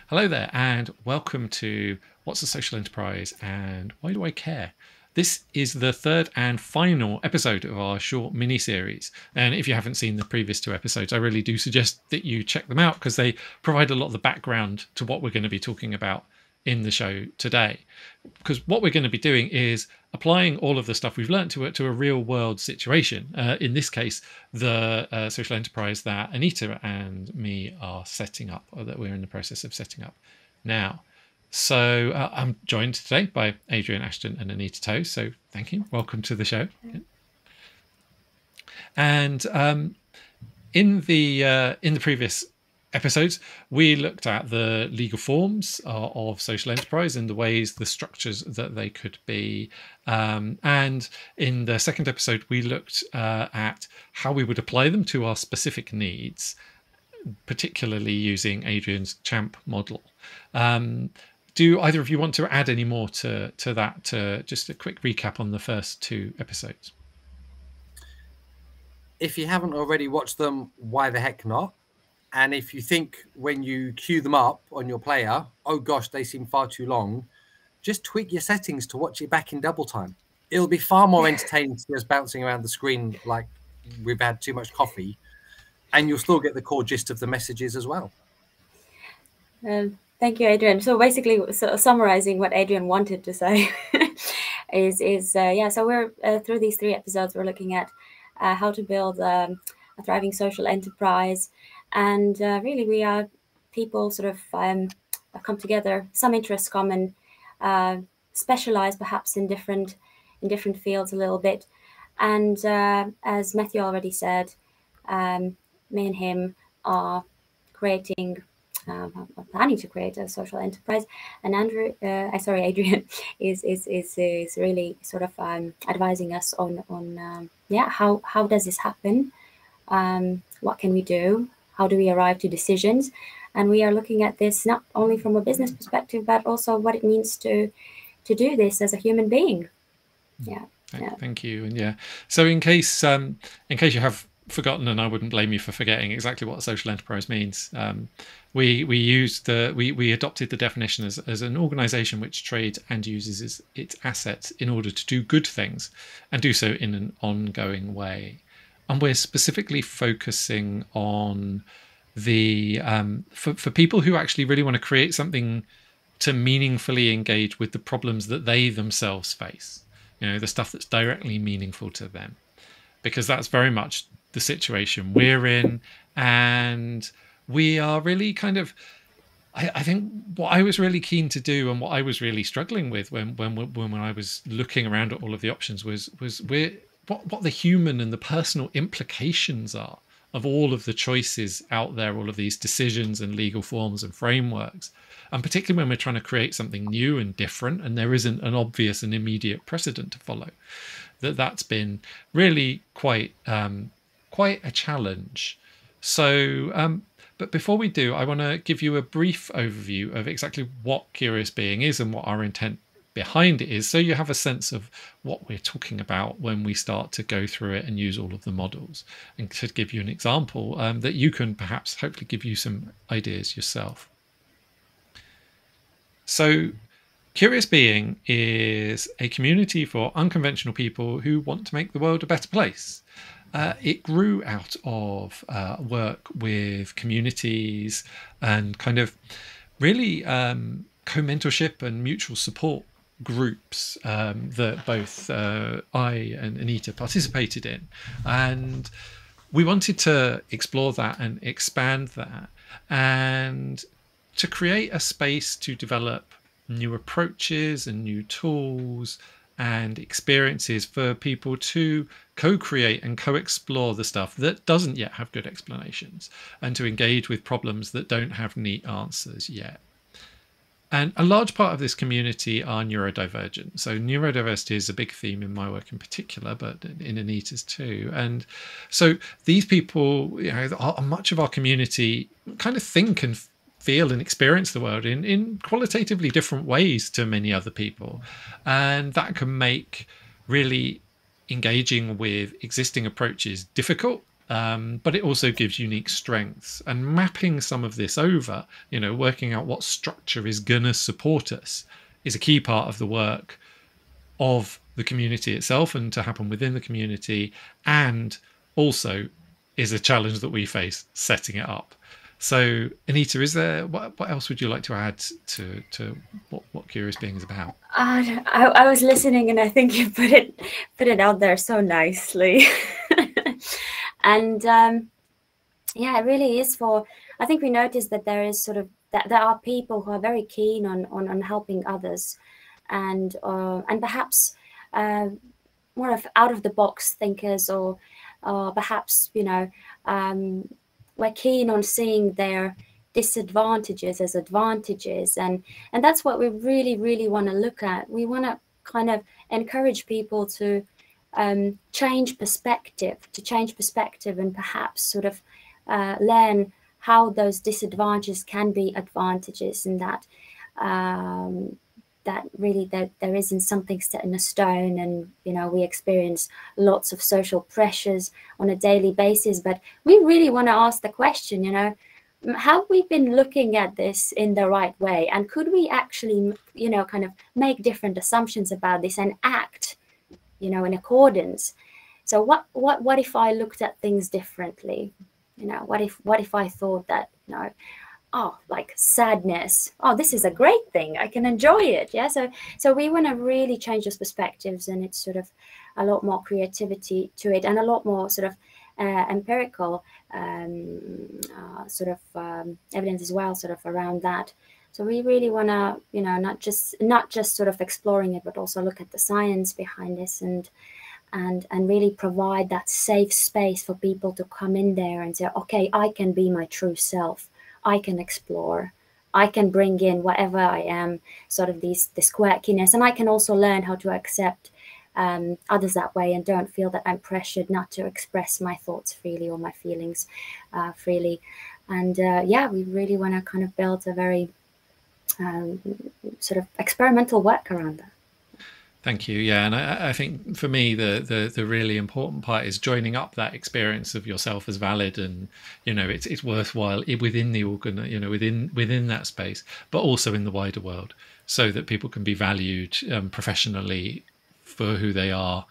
Hello there, and welcome to What's a Social Enterprise and Why Do I Care? This is the third and final episode of our short mini-series. And if you haven't seen the previous two episodes, I really do suggest that you check them out because they provide a lot of the background to what we're going to be talking about in the show today. Because what we're going to be doing is applying all of the stuff we've learned to a real world situation. In this case, the social enterprise that Anita and me are setting up, or that we're in the process of setting up now. So I'm joined today by Adrian Ashton and Anita Toze. So thank you. Welcome to the show. And in the previous episodes, we looked at the legal forms of social enterprise and the ways, the structures that they could be. And in the second episode, we looked at how we would apply them to our specific needs, particularly using Adrian's CHAMP model. Do either of you want to add any more to that? Just a quick recap on the first two episodes. If you haven't already watched them, why the heck not? And if you think when you queue them up on your player, oh gosh, they seem far too long, just tweak your settings to watch it back in double time. It'll be far more entertaining to see us bouncing around the screen like we've had too much coffee, and you'll still get the core gist of the messages as well. Thank you, Adrian. So basically, summarizing what Adrian wanted to say so we're through these three episodes, we're looking at how to build a thriving social enterprise. And really, we are people sort of come together, some interests common, specialize perhaps in different fields a little bit. And as Matthew already said, me and him are creating, planning to create a social enterprise. And Adrian is really sort of advising us on how does this happen? What can we do? How do we arrive to decisions? And we are looking at this not only from a business perspective, but also what it means to do this as a human being. Yeah. Thank you. And so in case you have forgotten, and I wouldn't blame you for forgetting exactly what social enterprise means, we adopted the definition as an organization which trades and uses its assets in order to do good things and do so in an ongoing way. And we're specifically focusing on the for people who actually really want to create something to meaningfully engage with the problems that they themselves face, the stuff that's directly meaningful to them, because that's very much the situation we're in. And we are really kind of, I think what I was really keen to do and what I was really struggling with when I was looking around at all of the options was what the human and the personal implications are of all of the choices out there, all of these decisions and legal forms and frameworks. And particularly when we're trying to create something new and different, and there isn't an obvious and immediate precedent to follow, that's been really quite a challenge. So, but before we do, I want to give you a brief overview of exactly what Curious Being is and what our intent behind it is, so you have a sense of what we're talking about when we start to go through it and use all of the models, and to give you an example that you can perhaps hopefully give you some ideas yourself. So Curious Being is a community for unconventional people who want to make the world a better place. It grew out of work with communities and kind of really co-mentorship and mutual support groups that both I and Anita participated in. And we wanted to explore that and expand that, and to create a space to develop new approaches and new tools and experiences for people to co-create and co-explore the stuff that doesn't yet have good explanations, and to engage with problems that don't have neat answers yet. And a large part of this community are neurodivergent. So neurodiversity is a big theme in my work in particular, but in Anita's too. And so these people, much of our community kind of think and feel and experience the world in qualitatively different ways to many other people. And that can make really engaging with existing approaches difficult but it also gives unique strengths. And mapping some of this over, working out what structure is going to support us is a key part of the work of the community itself and to happen within the community, and also is a challenge that we face setting it up. So, Anita, is there what else would you like to add to what Curious Being is about? I was listening, and I think you put it out there so nicely. And yeah, it really is I think we noticed that there is sort of that there are people who are very keen on helping others, and perhaps more of out of the box thinkers, or perhaps we're keen on seeing their disadvantages as advantages, and that's what we really want to look at. We want to kind of encourage people to change perspective, and perhaps sort of learn how those disadvantages can be advantages, and that that really there isn't something set in a stone. And we experience lots of social pressures on a daily basis, but we really want to ask the question, have we been looking at this in the right way, and could we actually kind of make different assumptions about this and act in accordance? So what if I looked at things differently? What if I thought that like sadness, this is a great thing, I can enjoy it. Yeah, so we want to really change those perspectives, and it's sort of a lot more creativity to it, and a lot more sort of empirical sort of evidence as well, sort of around that. So we really want to not just sort of exploring it, but also look at the science behind this, and really provide that safe space for people to come in there and say, okay, I can be my true self, I can explore, I can bring in whatever I am, sort of this quirkiness, and I can also learn how to accept others that way, and don't feel that I'm pressured not to express my thoughts freely or my feelings freely. And yeah, we really want to kind of build a very sort of experimental work around that. Thank you. Yeah, and I think for me the really important part is joining up that experience of yourself as valid, and it's worthwhile within the within that space, but also in the wider world, so that people can be valued professionally for who they are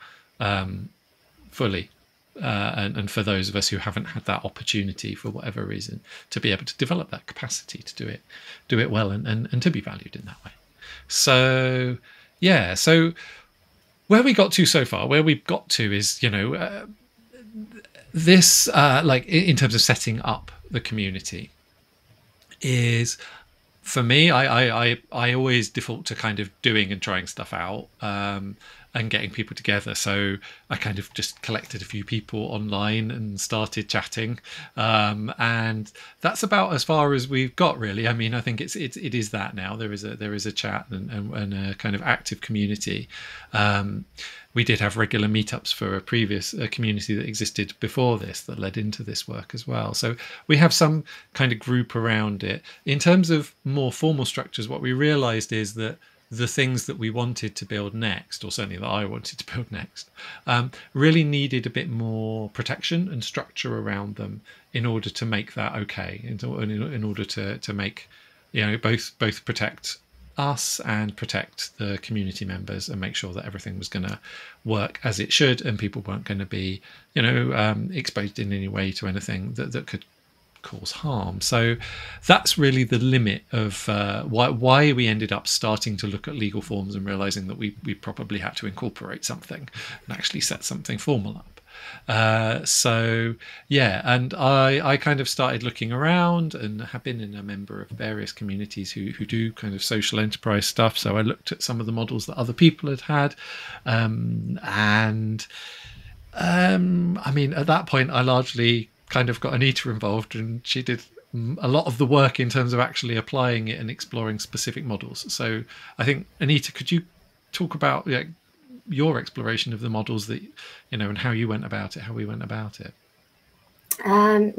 fully, and for those of us who haven't had that opportunity for whatever reason to be able to develop that capacity to do it well, and to be valued in that way. So. Yeah, so where we got to so far, where we've got to is, this, like in terms of setting up the community, is, for me, I always default to kind of doing and trying stuff out, and getting people together. So I kind of just collected a few people online and started chatting, and that's about as far as we've got, really. I mean, I think it is that now. There is a chat and a kind of active community. We did have regular meetups for a previous community that existed before this that led into this work as well. So we have some kind of group around it. In terms of more formal structures, what we realized is that the things that we wanted to build next, or certainly that I wanted to build next, really needed a bit more protection and structure around them in order to make that okay, in order to make, both protect us and protect the community members, and make sure that everything was going to work as it should, and people weren't going to be, exposed in any way to anything that could cause harm. So that's really the limit of why we ended up starting to look at legal forms and realizing that we probably had to incorporate something and actually set something formal up. So yeah, and I kind of started looking around, and have been a member of various communities who do kind of social enterprise stuff. So I looked at some of the models that other people had, and I mean, at that point I largely kind of got Anita involved, and she did a lot of the work in terms of actually applying it and exploring specific models. So I think, Anita, could you talk about your exploration of the models that, and how you went about it, how we went about it? I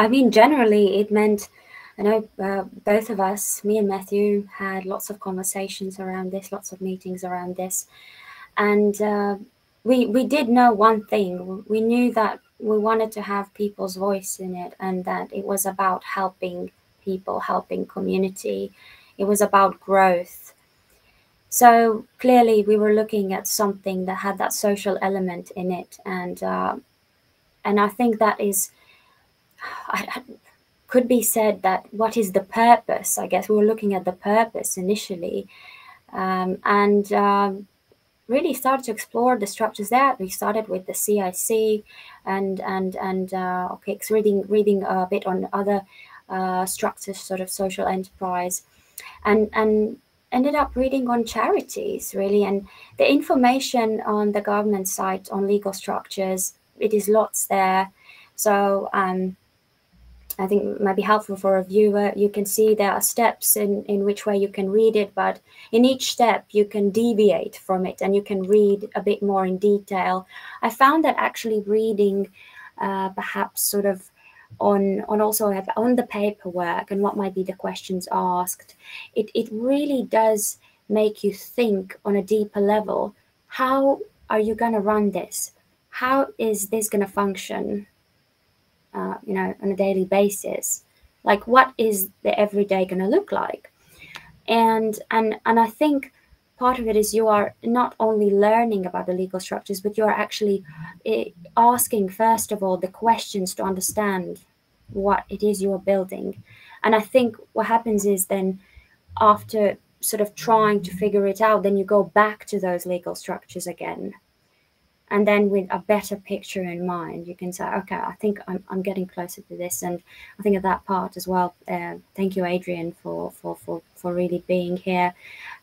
mean, generally it meant, both of us, me and Matthew, had lots of conversations around this, lots of meetings around this. And we did know one thing. We knew that we wanted to have people's voice in it, and that it was about helping people, helping community. It was about growth. So clearly we were looking at something that had that social element in it. And I think that is, could be said that what is the purpose? I guess we were looking at the purpose initially, and really started to explore the structures there. We started with the CIC and okay, reading a bit on other structures, sort of social enterprise, and ended up reading on charities, really. And the information on the government site on legal structures, it is lots there. So I think it might be helpful for a viewer. You can see there are steps in which way you can read it, but in each step you can deviate from it and you can read a bit more in detail. I found that actually reading perhaps sort of on the paperwork and what might be the questions asked, it really does make you think on a deeper level. How are you going to run this? How is this going to function? On a daily basis, like what is the everyday going to look like? And I think part of it is you are not only learning about the legal structures, but you are actually asking, first of all, the questions to understand what it is you are building. And I think what happens is then, after sort of trying to figure it out, then you go back to those legal structures again. And then with a better picture in mind, you can say, okay, I think I'm getting closer to this. And I think of that part as well. Thank you, Adrian, for really being here.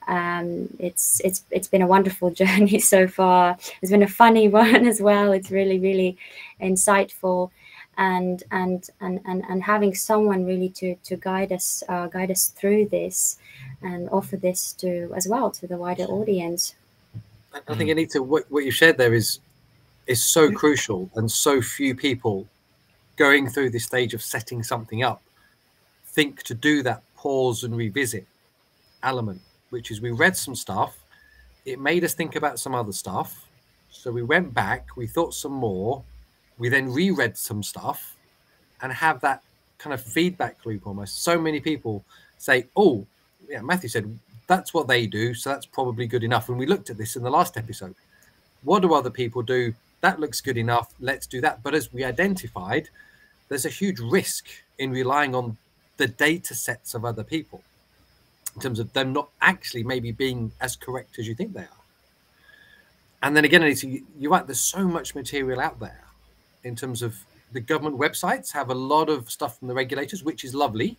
It's been a wonderful journey so far. It's been a funny one as well. It's really, really insightful. And having someone really to guide us through this and offer this to the wider audience. I think, Anita, what you shared there is so crucial, and so few people going through this stage of setting something up think to do that pause and revisit element, which is we read some stuff, it made us think about some other stuff, so we went back, we thought some more, we then reread some stuff, and have that kind of feedback loop almost. So many people say, oh, yeah, Matthew said, that's what they do, so that's probably good enough. And we looked at this in the last episode. What do other people do? That looks good enough. Let's do that. But as we identified, there's a huge risk in relying on the data sets of other people in terms of them not actually maybe being as correct as you think they are. And then again, you're right, there's so much material out there in terms of the government websites have a lot of stuff from the regulators, which is lovely,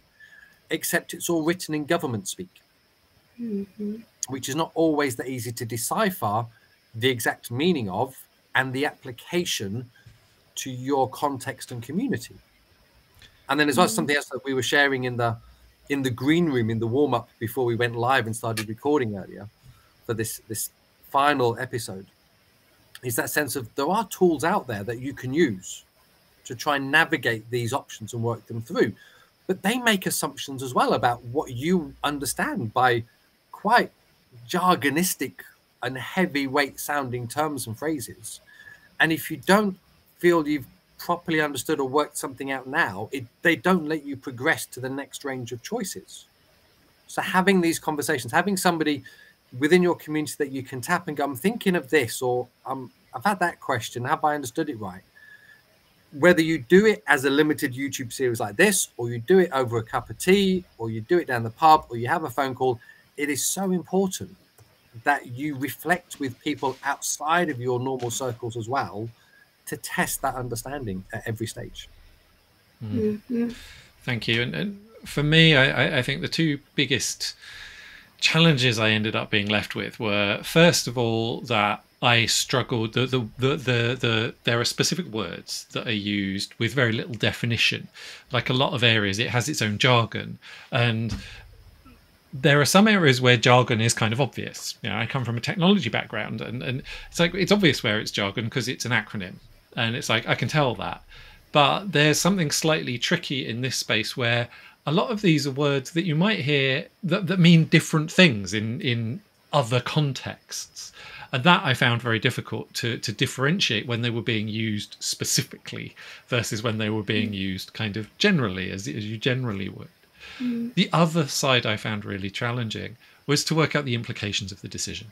except it's all written in government speak. Mm-hmm. Which is not always that easy to decipher the exact meaning of and the application to your context and community. And then as well as something else that we were sharing in the green room in the warm-up before we went live and started recording earlier for this final episode, is that sense of there are tools out there that you can use to try and navigate these options and work them through. But they make assumptions as well about what you understand by quite jargonistic and heavyweight sounding terms and phrases. And if you don't feel you've properly understood or worked something out now, they don't let you progress to the next range of choices. So having these conversations, having somebody within your community that you can tap and go, I'm thinking of this, or I've had that question, have I understood it right? Whether you do it as a limited YouTube series like this, or you do it over a cup of tea, or you do it down the pub, or you have a phone call, it is so important that you reflect with people outside of your normal circles as well to test that understanding at every stage. Mm-hmm. Thank you. And for me, I think the two biggest challenges I ended up being left with were, first of all, that I struggled. There are specific words that are used with very little definition. Like a lot of areas, it has its own jargon, and there are some areas where jargon is kind of obvious. I come from a technology background, and it's like it's obvious where it's jargon because it's an acronym, and it's like I can tell that. But there's something slightly tricky in this space where a lot of these are words that you might hear that mean different things in other contexts. And that I found very difficult to differentiate when they were being used specifically versus when they were being used kind of generally, as you generally would. The other side I found really challenging was to work out the implications of the decision.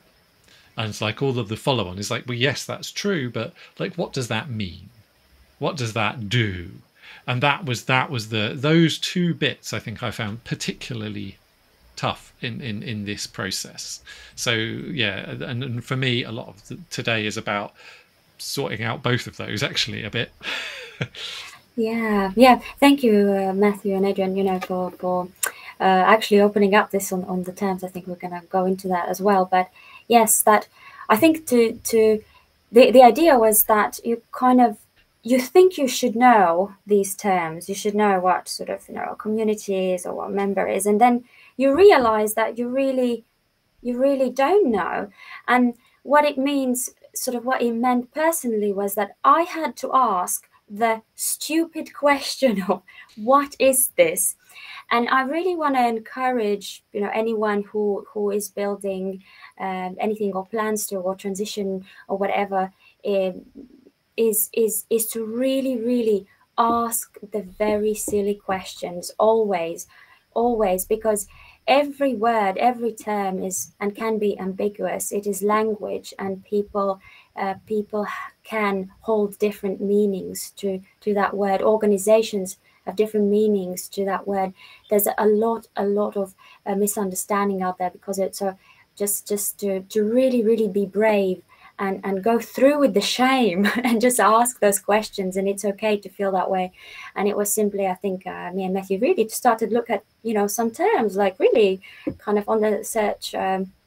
And it's like all of the follow-on is like, well, yes, that's true, but like, what does that mean? What does that do? And that was those two bits I think I found particularly tough in this process. So yeah, and for me, a lot of today is about sorting out both of those actually a bit. Yeah. Thank you, Matthew and Adrian, for actually opening up this on the terms. I think we're going to go into that as well. But yes, that I think the idea was that you think you should know these terms. You should know what sort of a community is or what a member is, and then you realize that you really don't know. And what it means, sort of what it meant personally, was that I had to ask the stupid question of what is this? And I really want to encourage anyone who is building anything or plans to or transition or whatever is to really ask the very silly questions always, because every word, every term is and can be ambiguous. It is language, and people can hold different meanings to that word. Organizations have different meanings to that word. There's a lot of misunderstanding out there because it's just to really be brave and go through with the shame and just ask those questions. And it's okay to feel that way. And it was simply, I think, me and Matthew really started to look at, some terms, like really kind of on the search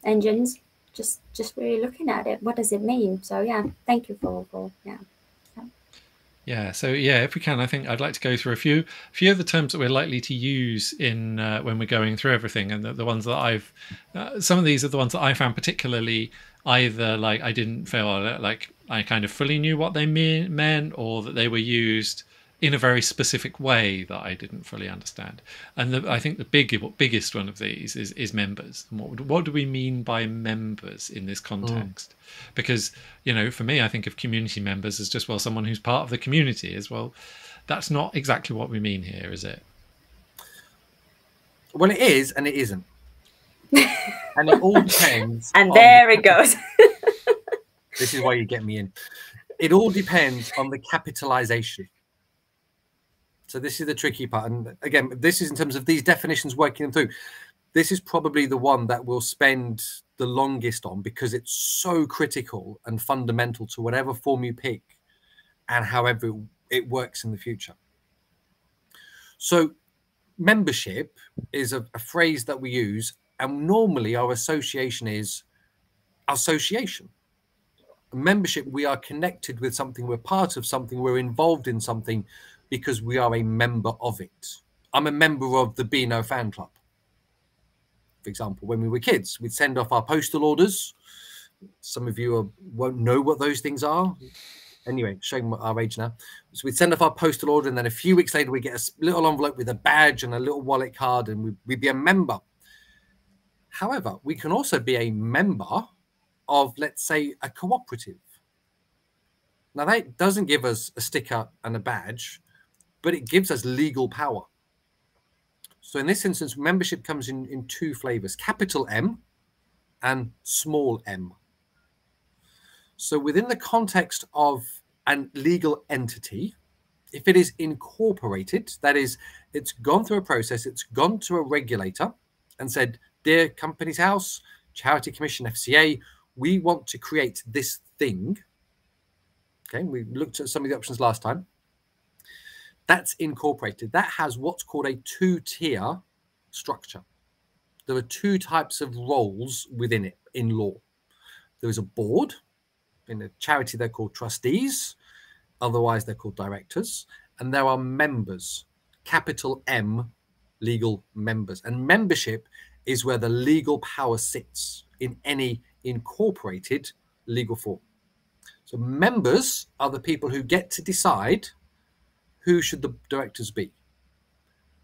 engines, just really looking at it. What does it mean? So, yeah, thank you for yeah. Yeah, so yeah, if we can, I think I'd like to go through a few of the terms that we're likely to use in when we're going through everything, and the ones that some of these are the ones that I found particularly either like I didn't feel like I kind of fully knew what they meant, or that they were used in a very specific way that I didn't fully understand. And I think the biggest one of these is members. And what do we mean by members in this context? Because, for me, I think of community members as just, well, someone who's part of the community as well. That's not exactly what we mean here, is it? Well, it is, and it isn't. And it all depends. And there it goes. This is why you get me in. It all depends on the capitalization. So this is the tricky part. And again, this is in terms of these definitions, working them through. This is probably the one that we'll spend the longest on, because it's so critical and fundamental to whatever form you pick and however it works in the future. So membership is a phrase that we use, and normally our association is association. Membership, we are connected with something, we're part of something, we're involved in something because we are a member of it. I'm a member of the Beano fan club. For example, when we were kids, we'd send off our postal orders. Some of you won't know what those things are. Anyway, showing our age now. So we'd send off our postal order, and then a few weeks later, we'd get a little envelope with a badge and a little wallet card, and we'd be a member. However, we can also be a member of, let's say, a cooperative. Now, that doesn't give us a sticker and a badge, but it gives us legal power. So in this instance, membership comes in two flavors, capital M and small m. So within the context of a legal entity, if it is incorporated, that is, it's gone through a process, it's gone to a regulator and said, dear Companies House, Charity Commission, FCA, we want to create this thing. Okay, we looked at some of the options last time. That's incorporated. That has what's called a two-tier structure. There are two types of roles within it in law. There is a board. In a charity, they're called trustees. Otherwise, they're called directors. And there are members, capital M, legal members. And membership is where the legal power sits in any incorporated legal form. So members are the people who get to decide who should the directors be.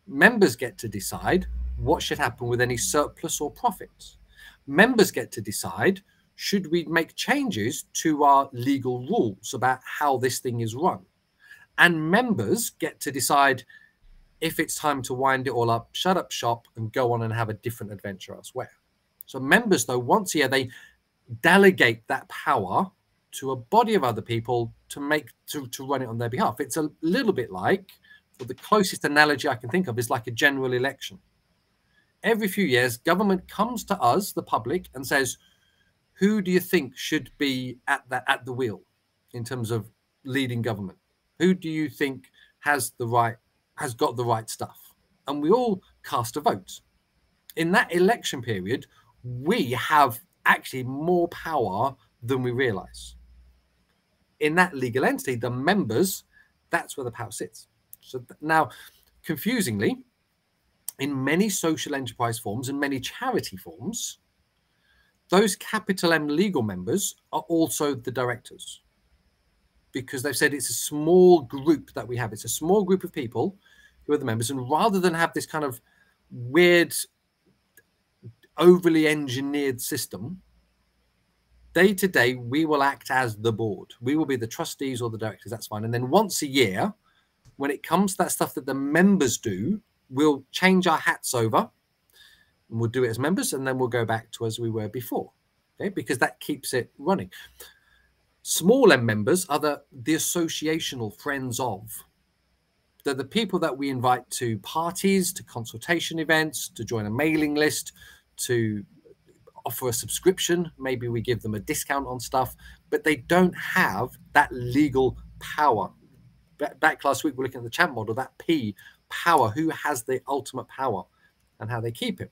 Members get to decide what should happen with any surplus or profits. Members get to decide, should we make changes to our legal rules about how this thing is run? And members get to decide if it's time to wind it all up, shut up shop, and go on and have a different adventure elsewhere. So members, though, once a year, they delegate that power to a body of other people to run it on their behalf. It's a little bit like, well, the closest analogy I can think of is like a general election. Every few years, government comes to us, the public, and says, who do you think should be at the wheel in terms of leading government? Who do you think has got the right stuff? And we all cast a vote. In that election period, we have actually more power than we realize. In that legal entity, the members, that's where the power sits. So now, confusingly, in many social enterprise forms and many charity forms, those capital M legal members are also the directors, because they've said it's a small group that we have. It's a small group of people who are the members. And rather than have this kind of weird, overly engineered system, day to day, we will act as the board. We will be the trustees or the directors. That's fine. And then once a year, when it comes to that stuff that the members do, we'll change our hats over and we'll do it as members, and then we'll go back to as we were before, okay? Because that keeps it running. Small M members are the associational friends of. They're the people that we invite to parties, to consultation events, to join a mailing list, to offer a subscription. Maybe we give them a discount on stuff, but they don't have that legal power. Back last week, we're looking at the champ model, that P, power, who has the ultimate power and how they keep it.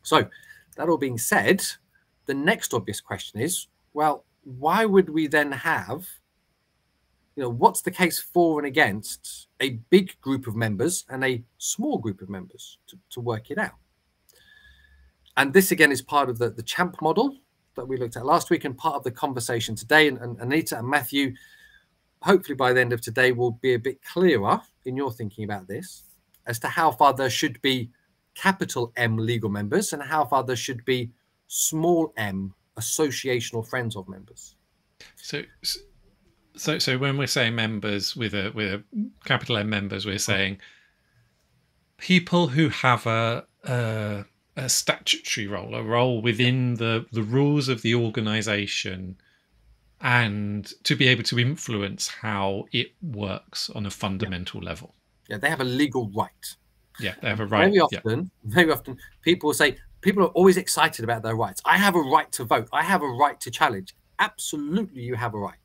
So that all being said, the next obvious question is, well, why would we then have, what's the case for and against a big group of members and a small group of members to work it out? And this, again, is part of the champ model that we looked at last week and part of the conversation today. And Anita and Matthew, hopefully by the end of today, will be a bit clearer in your thinking about this as to how far there should be capital M legal members and how far there should be small m associational friends of members. So when we're saying members with a capital M members, we're saying people who have a statutory role, a role within the rules of the organization, and to be able to influence how it works on a fundamental level. Yeah, they have a legal right. Yeah, they have a right. Very often, people will say, people are always excited about their rights. I have a right to vote. I have a right to challenge. Absolutely, you have a right.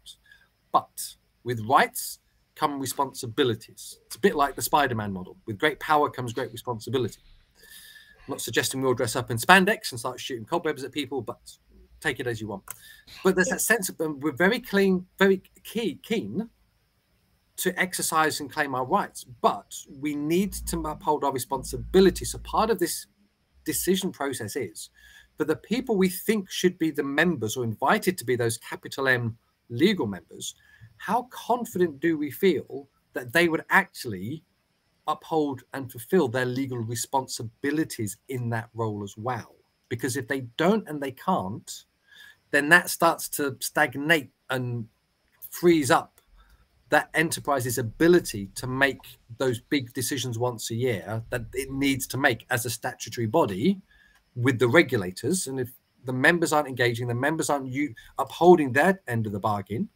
But with rights come responsibilities. It's a bit like the Spider-Man model. With great power comes great responsibility. I'm not suggesting we all dress up in spandex and start shooting cobwebs at people, but take it as you want. But there's that sense of we're very keen to exercise and claim our rights, but we need to uphold our responsibility. So part of this decision process is for the people we think should be the members or invited to be those capital M legal members, how confident do we feel that they would actually uphold and fulfill their legal responsibilities in that role as well? Because if they don't and they can't, then that starts to stagnate and freeze up that enterprise's ability to make those big decisions once a year that it needs to make as a statutory body with the regulators. And if the members aren't engaging, the members aren't upholding their end of the bargain,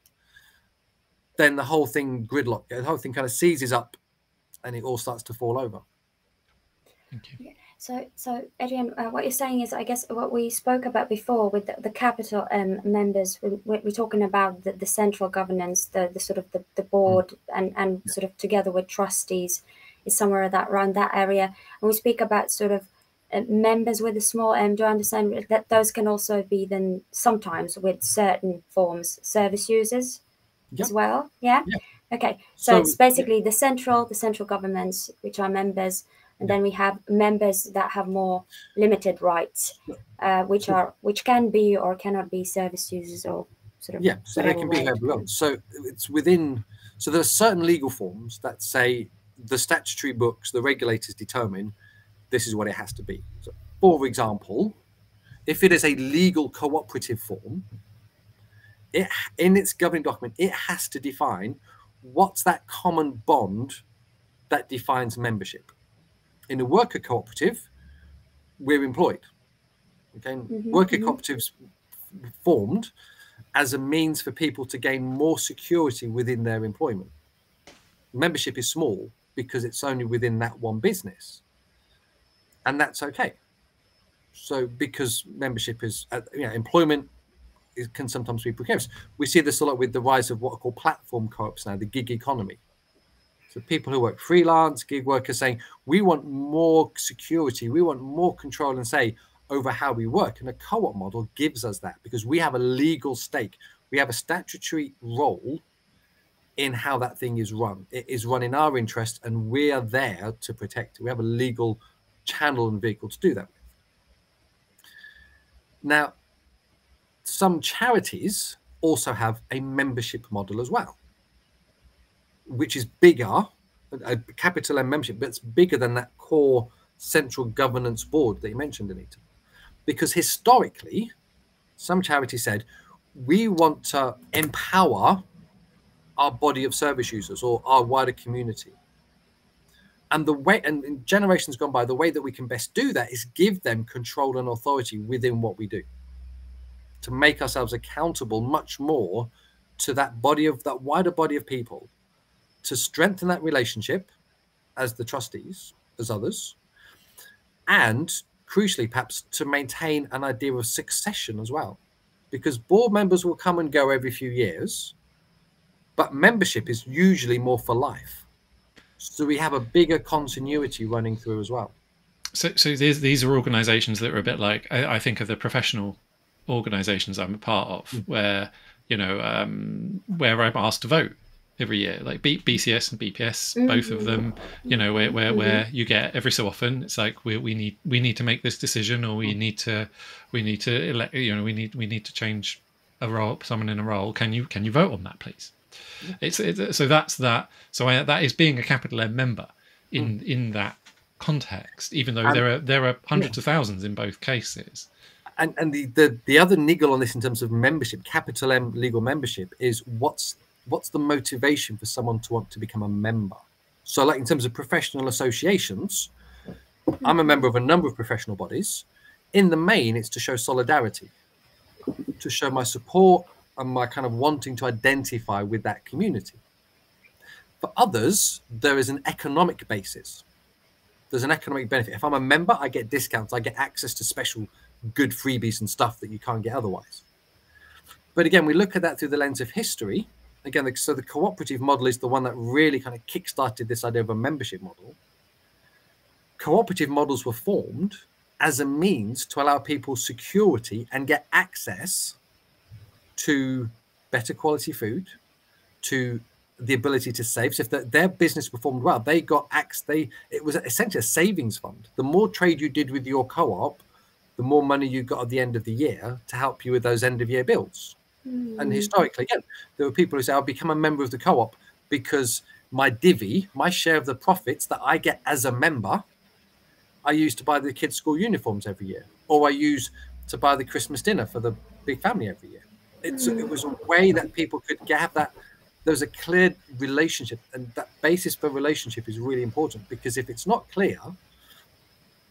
then the whole thing gridlock, the whole thing kind of seizes up and it all starts to fall over. Thank you. Yeah. So Adrian, what you're saying is, I guess, what we spoke about before with the capital members. We're talking about the central governance, the sort of the board, and sort of together with trustees is somewhere around that area. And we speak about sort of members with a small m. Do I understand that those can also be then sometimes with certain forms service users as well? Yeah. Okay. So it's basically the central governments, which are members. And then we have members that have more limited rights, which can be or cannot be service users or sort of so they can be whoever else. So it's within. So there are certain legal forms that say the statutory books, the regulators determine this is what it has to be. So, for example, if it is a legal cooperative form, in its governing document, it has to define what's that common bond that defines membership. In a worker cooperative, we're employed. Okay, worker cooperatives formed as a means for people to gain more security within their employment. Membership is small because it's only within that one business, and that's okay. So because membership is, employment can sometimes be precarious. We see this a lot with the rise of what are called platform co-ops now, the gig economy. So people who work freelance, gig workers saying, we want more security, we want more control and say over how we work. And a co-op model gives us that because we have a legal stake. We have a statutory role in how that thing is run. It is run in our interest and we are there to protect it. We have a legal channel and vehicle to do that with. Now, some charities also have a membership model as well, which is bigger, a capital M membership, but it's bigger than that core central governance board that you mentioned, Anita. Because historically, some charities said, we want to empower our body of service users or our wider community. And the way, and in generations gone by, the way that we can best do that is give them control and authority within what we do, to make ourselves accountable much more to that wider body of people, to strengthen that relationship as the trustees, as others, and crucially, perhaps to maintain an idea of succession as well, because board members will come and go every few years, but membership is usually more for life. So we have a bigger continuity running through as well. So these are organisations that are a bit like, I think of the professional organisations I'm a part of, where where I'm asked to vote every year, like BCS and BPS, both of them, where you get every so often, it's like we need to make this decision, or we need to elect, we need to change a role, someone in a role. Can you vote on that, please? So that's that. So that is being a capital M member in that context, even though there are hundreds of thousands in both cases. And the other niggle on this in terms of membership, capital M legal membership, is what's the motivation for someone to want to become a member? So like in terms of professional associations, I'm a member of a number of professional bodies. In the main, it's to show solidarity, to show my support and my kind of wanting to identify with that community. For others, there is an economic basis. There's an economic benefit. If I'm a member, I get discounts. I get access to special good freebies and stuff that you can't get otherwise. But again, we look at that through the lens of history. Again, so the cooperative model is the one that really kind of kickstarted this idea of a membership model. Cooperative models were formed as a means to allow people security and get access to better quality food, to the ability to save. So if their business performed well, they got access. It was essentially a savings fund. The more trade you did with your co-op, the more money you got at the end of the year to help you with those end of year bills. And historically, again, there were people who say, I'll become a member of the co-op because my divvy, my share of the profits that I get as a member, I use to buy the kids' school uniforms every year, or I use to buy the Christmas dinner for the big family every year. It was a way that people could have that. There was a clear relationship, and that basis for relationship is really important, because if it's not clear,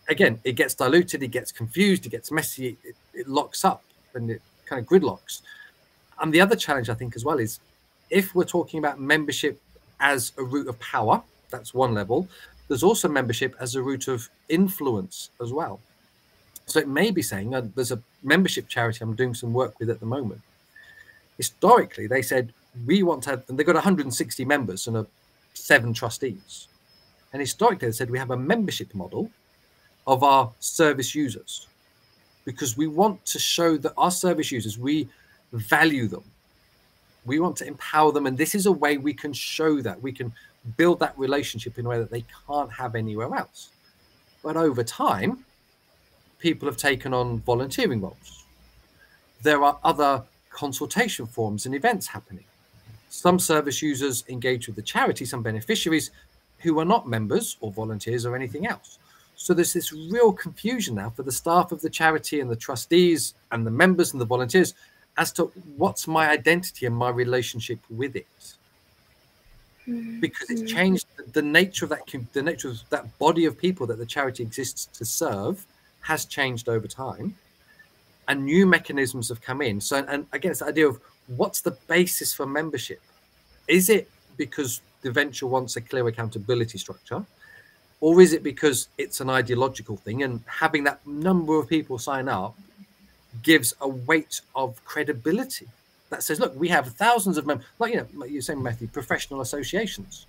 again, it gets diluted, it gets confused, it gets messy, it locks up, and it kind of gridlocks. And the other challenge, I think, as well, is if we're talking about membership as a route of power, that's one level. There's also membership as a route of influence as well. So it may be saying, there's a membership charity I'm doing some work with at the moment. Historically, they said, we want to have, and they've got 160 members and 7 trustees. And historically, they said, we have a membership model of our service users, because we want to show that our service users, we value them. We want to empower them. And this is a way we can show that. We can build that relationship in a way that they can't have anywhere else. But over time, people have taken on volunteering roles. There are other consultation forums and events happening. Some service users engage with the charity, some beneficiaries who are not members or volunteers or anything else. So there's this real confusion now for the staff of the charity and the trustees and the members and the volunteers as to what's my identity and my relationship with it. Because it's changed the nature of that body of people that the charity exists to serve has changed over time, and new mechanisms have come in. So, and again, it's the idea of what's the basis for membership? Is it because the venture wants a clear accountability structure, or is it because it's an ideological thing, and having that number of people sign up gives a weight of credibility that says, look, we have thousands of members, like you're saying, Matthew, professional associations.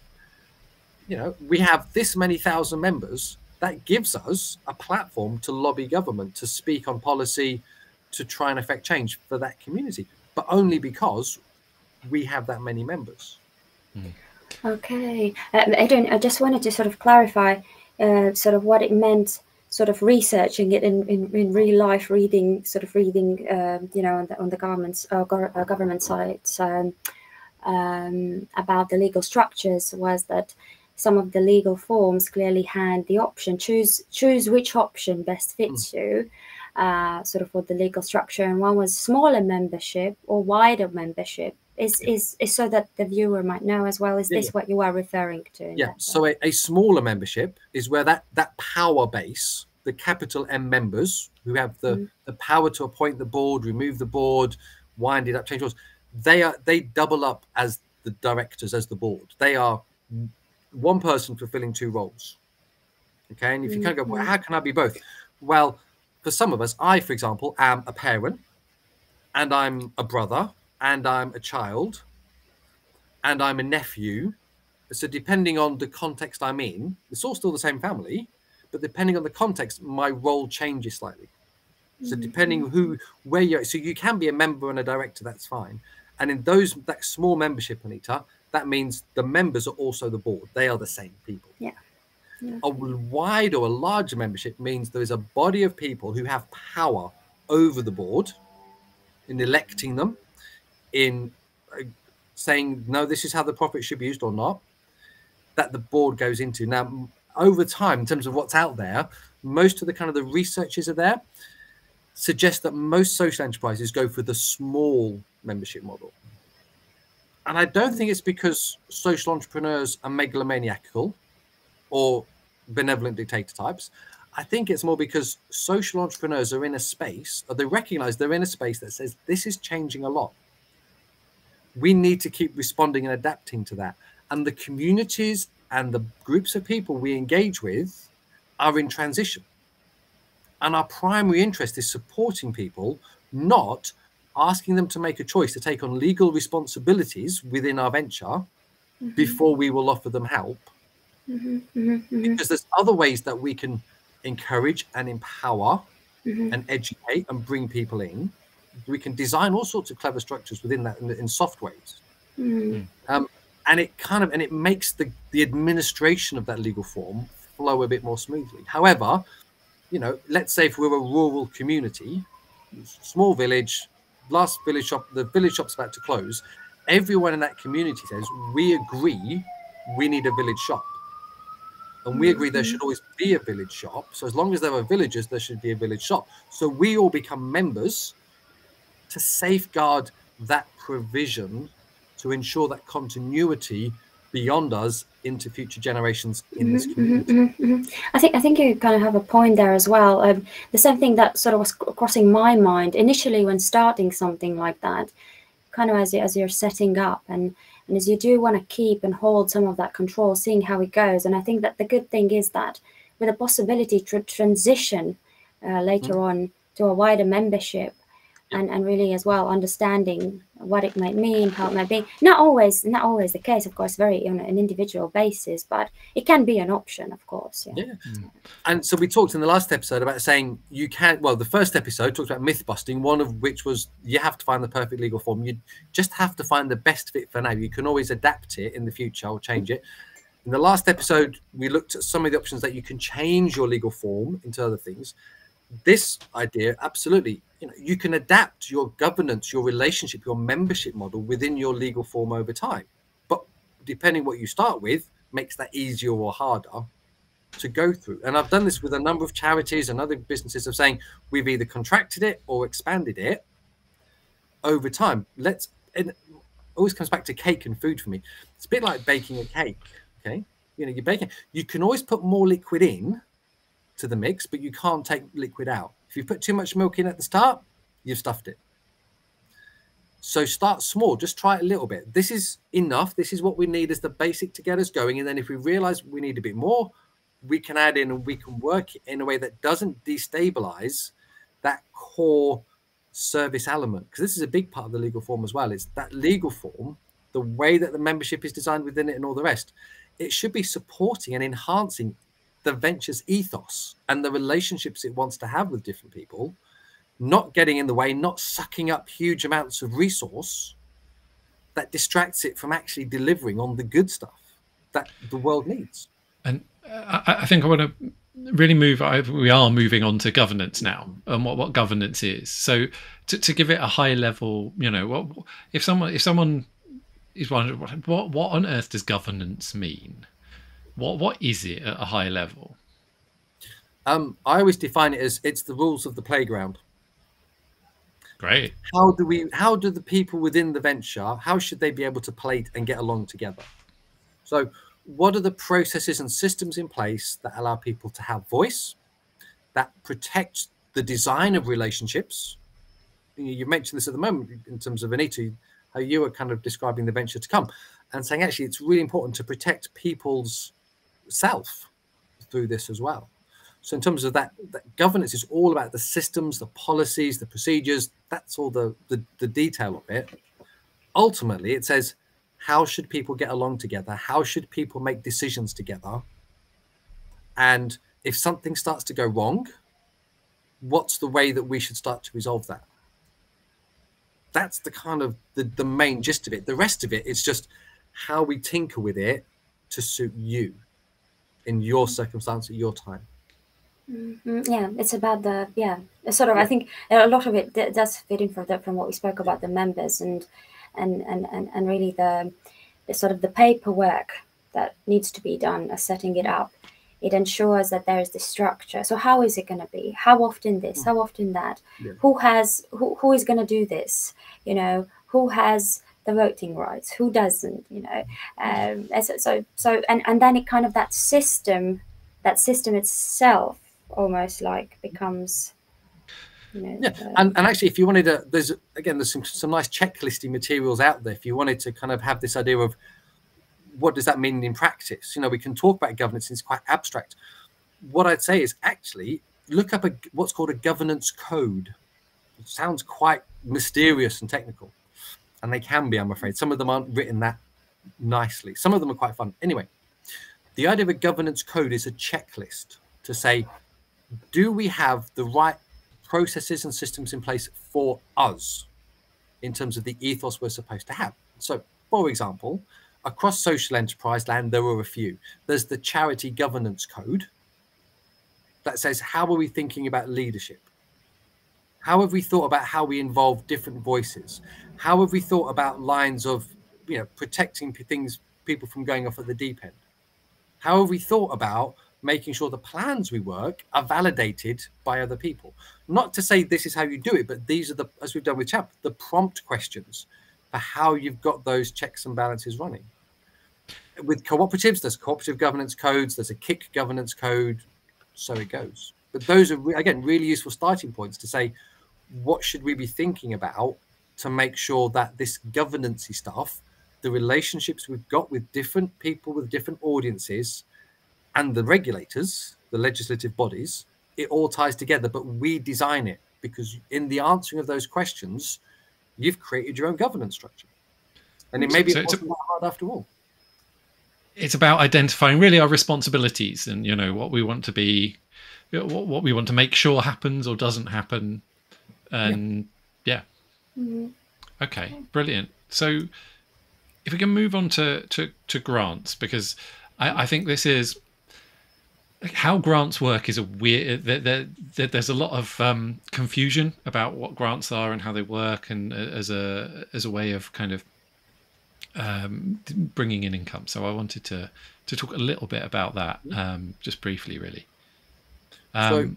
We have this many thousand members. That gives us a platform to lobby government, to speak on policy, to try and affect change for that community, but only because we have that many members. Okay, Adrian, I just wanted to sort of clarify sort of what it meant, sort of researching it in real life, reading on the government sites about the legal structures, was that some of the legal forms clearly had the option, choose which option best fits you, sort of for the legal structure, and one was smaller membership or wider membership. Is so that the viewer might know as well. Is this what you are referring to? Yeah. So a smaller membership is where that power base, the capital M members who have the power to appoint the board, remove the board, wind it up, change laws, they double up as the directors, as the board. They are one person fulfilling two roles. Okay. And if you kind of go, well, how can I be both? Well, for some of us, I, for example, am a parent, and I'm a brother, and I'm a child, and I'm a nephew. So depending on the context I'm in, it's all still the same family, but depending on the context, my role changes slightly. So depending where you're, so you can be a member and a director, that's fine. And in that small membership, Anita, that means the members are also the board. They are the same people. Yeah. A wide or a larger membership means there is a body of people who have power over the board in electing them, in saying, no, this is how the profit should be used or not, that the board goes into. Now, over time, in terms of what's out there, most of the kind of the researchers are there, suggest that most social enterprises go for the small membership model. And I don't think it's because social entrepreneurs are megalomaniacal or benevolent dictator types. I think it's more because social entrepreneurs are in a space, or they recognize they're in a space that says this is changing a lot. We need to keep responding and adapting to that. And the communities and the groups of people we engage with are in transition. And our primary interest is supporting people, not asking them to make a choice to take on legal responsibilities within our venture before we will offer them help. Because there's other ways that we can encourage and empower and educate and bring people in. We can design all sorts of clever structures within that in soft ways. And it makes the administration of that legal form flow a bit more smoothly. However, let's say if we're a rural community, small village, last village shop, the village shop's about to close, everyone in that community says, we agree we need a village shop. And we agree there should always be a village shop. So as long as there are villagers, there should be a village shop. So we all become members to safeguard that provision, to ensure that continuity beyond us into future generations in this community. I think you kind of have a point there as well. The same thing that sort of was crossing my mind initially when starting something like that, kind of as you're setting up and as you do want to keep and hold some of that control, seeing how it goes. And I think that the good thing is that with a possibility to transition later on to a wider membership, and really as well understanding what it might mean, how it might be. Not always the case, of course, very on an individual basis, but it can be an option, of course. And so we talked in the last episode about saying you can't, well, the first episode talked about myth busting, one of which was you have to find the perfect legal form. You just have to find the best fit for now. You can always adapt it in the future or change it. In the last episode, we looked at some of the options that you can change your legal form into other things. This idea, absolutely, you can adapt your governance, your relationship, your membership model within your legal form over time. But depending what you start with makes that easier or harder. to go through. And I've done this with a number of charities and other businesses of saying we've either contracted it or expanded it over time. It always comes back to cake and food for me. It's a bit like baking a cake. Okay, you know, you're baking. You can always put more liquid in to the mix, but you can't take liquid out. If you put too much milk in at the start, you've stuffed it. So start small, just try it a little bit. This is enough. This is what we need as the basic to get us going. And then if we realize we need a bit more, we can add in and we can work in a way that doesn't destabilize that core service element. Because this is a big part of the legal form as well. It's that legal form, the way that the membership is designed within it and all the rest. It should be supporting and enhancing the venture's ethos and the relationships it wants to have with different people, not getting in the way, not sucking up huge amounts of resource that distracts it from actually delivering on the good stuff that the world needs. And I think I want to really we are moving on to governance now, and what governance is. So to give it a high level, you know, if someone is wondering what on earth does governance mean? What is it at a high level? I always define it as it's the rules of the playground. Great. How do the people within the venture, how should they be able to play and get along together? So what are the processes and systems in place that allow people to have voice, that protect the design of relationships? You mentioned this at the moment in terms of Anita, how you were kind of describing the venture to come and saying, actually, it's really important to protect people's self through this as well. So in terms of that governance is all about the systems, the policies, the procedures. That's all the detail of it. Ultimately, it says, how should people get along together? How should people make decisions together? And if something starts to go wrong, what's the way that we should start to resolve that? That's the kind of the main gist of it. The rest of it is just how we tinker with it to suit you in your circumstance at your time. Yeah, it's about sort of. I think a lot of it does fit in from what we spoke about the members and really the sort of the paperwork that needs to be done as setting it up. It ensures that there is the structure. So how is it going to be? How often this? How often that? Yeah. Who is going to do this? You know, who has the voting rights? Who doesn't? You know, and then it kind of that system itself almost like becomes, you know. Yeah, and actually, if you wanted to, there's some nice checklisty materials out there. If you wanted to kind of have this idea of what does that mean in practice, you know, we can talk about governance. It's quite abstract. What I'd say is actually look up what's called a governance code. It sounds quite mysterious and technical, and they can be, I'm afraid. Some of them aren't written that nicely. Some of them are quite fun. Anyway, the idea of a governance code is a checklist to say, do we have the right processes and systems in place for us in terms of the ethos we're supposed to have? So, for example, across social enterprise land, there are a few. There's the Charity Governance Code that says, how are we thinking about leadership? How have we thought about how we involve different voices? How have we thought about lines of, you know, protecting people from going off at the deep end? How have we thought about making sure the plans we work are validated by other people? Not to say this is how you do it, but these are as we've done with CHAP, the prompt questions for how you've got those checks and balances running. With cooperatives, there's cooperative governance codes, there's a KIC governance code, so it goes. But those are, again, really useful starting points to say, what should we be thinking about to make sure that this governance-y stuff, the relationships we've got with different people, with different audiences, and the regulators, the legislative bodies, it all ties together, but we design it because in the answering of those questions, you've created your own governance structure. And it maybe it wasn't that hard after all. It's about identifying really our responsibilities and, you know, what we want to be, what we want to make sure happens or doesn't happen. And Okay, brilliant. So if we can move on to grants, because I think this is how grants work is a weird, there's a lot of confusion about what grants are and how they work, and as a way of kind of bringing in income. So I wanted to talk a little bit about that, just briefly, really. So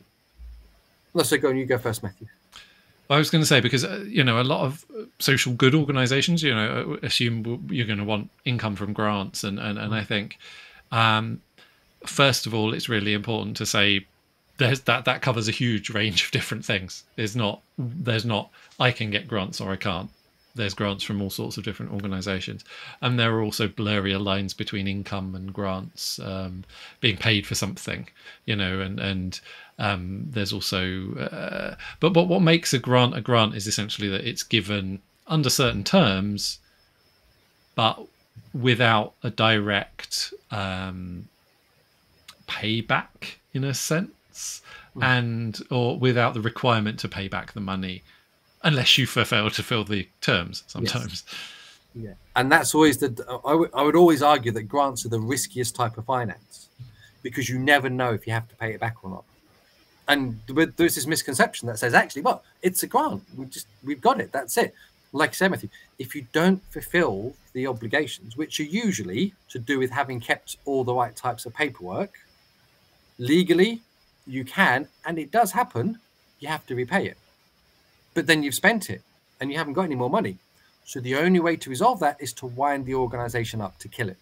let's go on. You go first, Matthew. I was going to say, because a lot of social good organisations, assume you're going to want income from grants, and I think first of all, it's really important to say that covers a huge range of different things. There's not I can get grants or I can't. There's grants from all sorts of different organisations, and there are also blurrier lines between income and grants, being paid for something, and there's also but what makes a grant is essentially that it's given under certain terms, but without a direct payback in a sense, or without the requirement to pay back the money, unless you fail to fill the terms sometimes. Yes. Yeah, and that's always I would always argue that grants are the riskiest type of finance, because you never know if you have to pay it back or not. And there's this misconception that says, actually, well, it's a grant. We've got it. That's it. Like I said, Matthew, if you don't fulfill the obligations, which are usually to do with having kept all the right types of paperwork, legally you can, and it does happen, you have to repay it. But then you've spent it and you haven't got any more money. So the only way to resolve that is to wind the organization up, to kill it.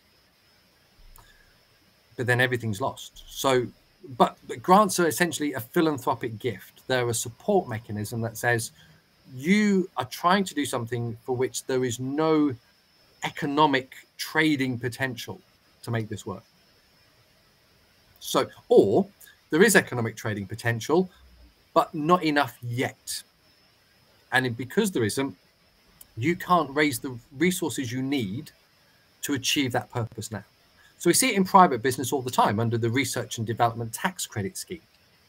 But then everything's lost. So, but grants are essentially a philanthropic gift. They're a support mechanism that says you are trying to do something for which there is no economic trading potential to make this work. So, or there is economic trading potential, but not enough yet. And because there isn't, you can't raise the resources you need to achieve that purpose now. So we see it in private business all the time under the Research and Development Tax Credit Scheme.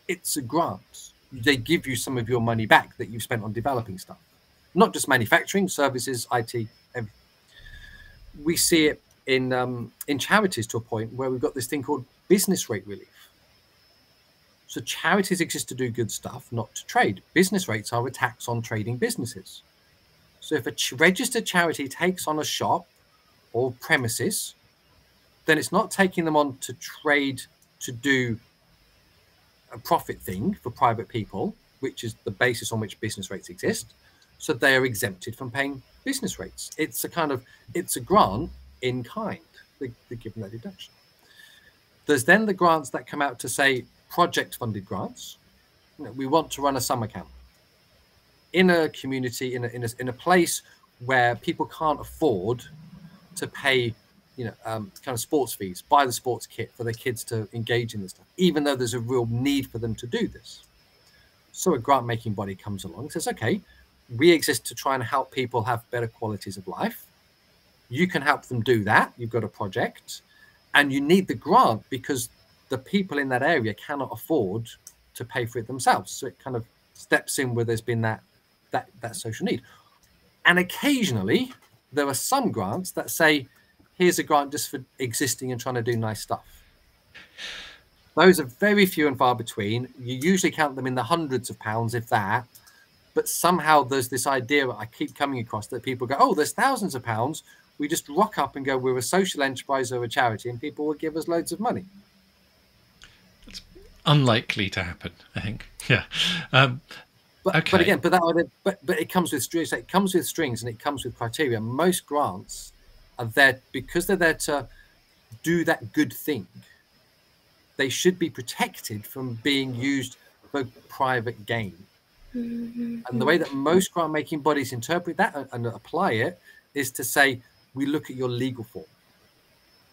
It's a grant. They give you some of your money back that you've spent on developing stuff, not just manufacturing, services, IT, everything. We see it in charities to a point where we've got this thing called business rate relief. So charities exist to do good stuff, not to trade. Business rates are a tax on trading businesses. So if a registered charity takes on a shop or premises, then it's not taking them on to trade to do a profit thing for private people, which is the basis on which business rates exist. So they are exempted from paying business rates. It's a grant in kind. They're given that deduction. There's then the grants that come out to say project-funded grants. We want to run a summer camp in a community, in a place where people can't afford to pay, kind of sports fees, buy the sports kit for their kids to engage in this stuff, even though there's a real need for them to do this. So a grant-making body comes along and says, okay, we exist to try and help people have better qualities of life. You can help them do that. You've got a project, and you need the grant because the people in that area cannot afford to pay for it themselves. So it kind of steps in where there's been that social need. And occasionally there are some grants that say, here's a grant just for existing and trying to do nice stuff. Those are very few and far between. You usually count them in the hundreds of pounds, if that. But somehow there's this idea that I keep coming across that people go, oh, there's thousands of pounds. We just rock up and go, we're a social enterprise or a charity, and people will give us loads of money. It's unlikely to happen, I think. Yeah. But okay. But it comes with strings. It comes with strings and it comes with criteria. Most grants are there because they're there to do that good thing. They should be protected from being used for private gain. Mm-hmm. And the way that most grant-making bodies interpret that and apply it is to say, we look at your legal form.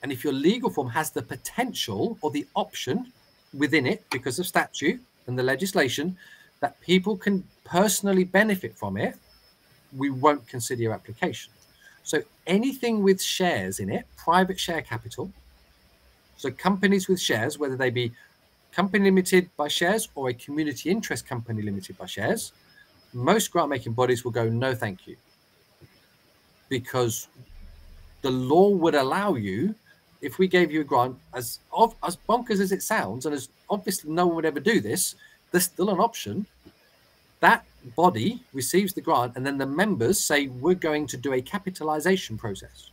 And if your legal form has the potential or the option within it, because of statute and the legislation, that people can personally benefit from it, we won't consider your application. So anything with shares in it, private share capital, so companies with shares, whether they be company limited by shares or a community interest company limited by shares, most grant-making bodies will go, no, thank you. Because the law would allow you, if we gave you a grant, as bonkers as it sounds, and as obviously no one would ever do this, there's still an option. That body receives the grant, and then the members say, we're going to do a capitalization process.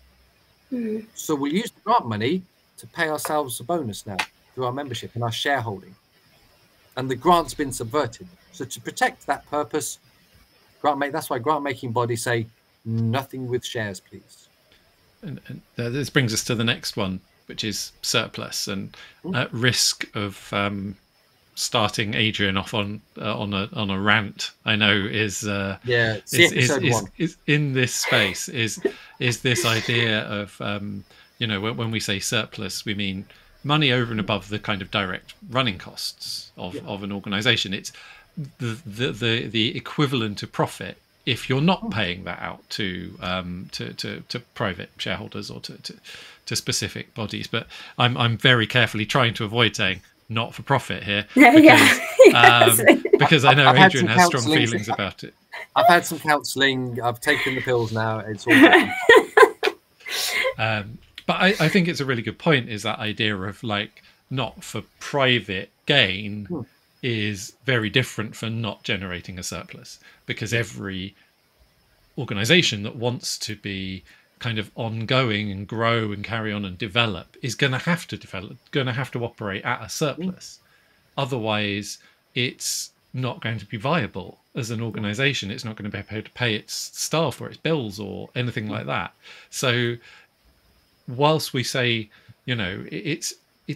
So we'll use the grant money to pay ourselves a bonus now through our membership and our shareholding. And the grant's been subverted. So to protect that purpose, that's why grant-making bodies say, nothing with shares, please. And this brings us to the next one, which is surplus. And at risk of starting Adrian off on a rant, I know is in this space is this idea of when we say surplus, we mean money over and above the kind of direct running costs of an organization. It's the equivalent of profit if you're not paying that out to private shareholders or to specific bodies. But I'm very carefully trying to avoid saying not for profit here, because I know Adrian has strong feelings about it. I've had some counselling. I've taken the pills now. It's all good. But I think it's a really good point, is that idea of like not for private gain is very different from not generating a surplus, because every organization that wants to be kind of ongoing and grow and carry on and develop is going to have to operate at a surplus. Otherwise, it's not going to be viable as an organization. It's not going to be able to pay its staff or its bills or anything like that. So whilst we say, it's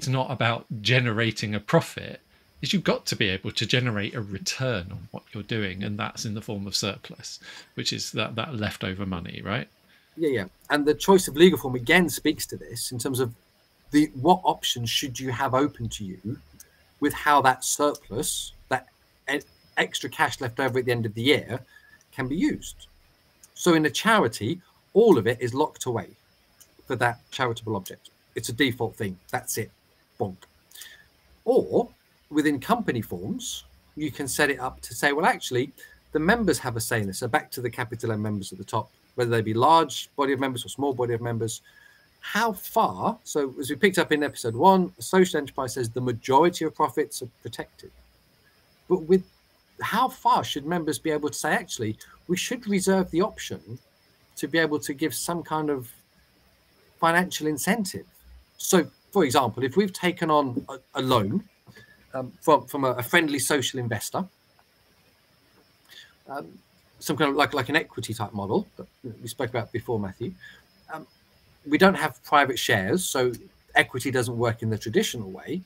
not about generating a profit, is you've got to be able to generate a return on what you're doing, and that's in the form of surplus, which is that leftover money, right? Yeah. And the choice of legal form again speaks to this in terms of what options should you have open to you with how that surplus, that extra cash left over at the end of the year, can be used. So in a charity, all of it is locked away for that charitable object. It's a default thing. That's it. Bonk. Or within company forms, you can set it up to say, well, actually, the members have a say in this. So back to the capital M members at the top, whether they be large body of members or small body of members, how far? So as we picked up in episode 1, a social enterprise says the majority of profits are protected. But with how far should members be able to say, actually, we should reserve the option to be able to give some kind of financial incentive? So, for example, if we've taken on a loan from a friendly social investor, some kind of like an equity type model that we spoke about before, Matthew. We don't have private shares, so equity doesn't work in the traditional way.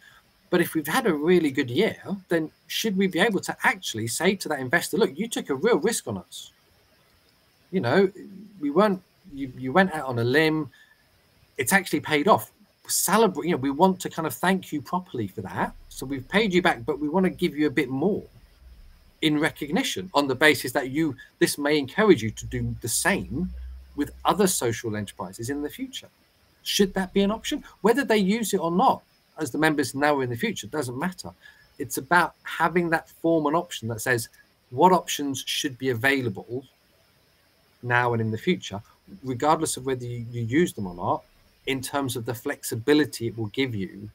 But if we've had a really good year, then should we be able to actually say to that investor, look, you took a real risk on us. You went out on a limb. It's actually paid off. Celebrate, we want to kind of thank you properly for that. So we've paid you back, but we want to give you a bit more in recognition, on the basis that this may encourage you to do the same with other social enterprises in the future. Should that be an option? Whether they use it or not, as the members now or in the future, doesn't matter. It's about having that form and option that says what options should be available now and in the future, regardless of whether you use them or not, in terms of the flexibility it will give you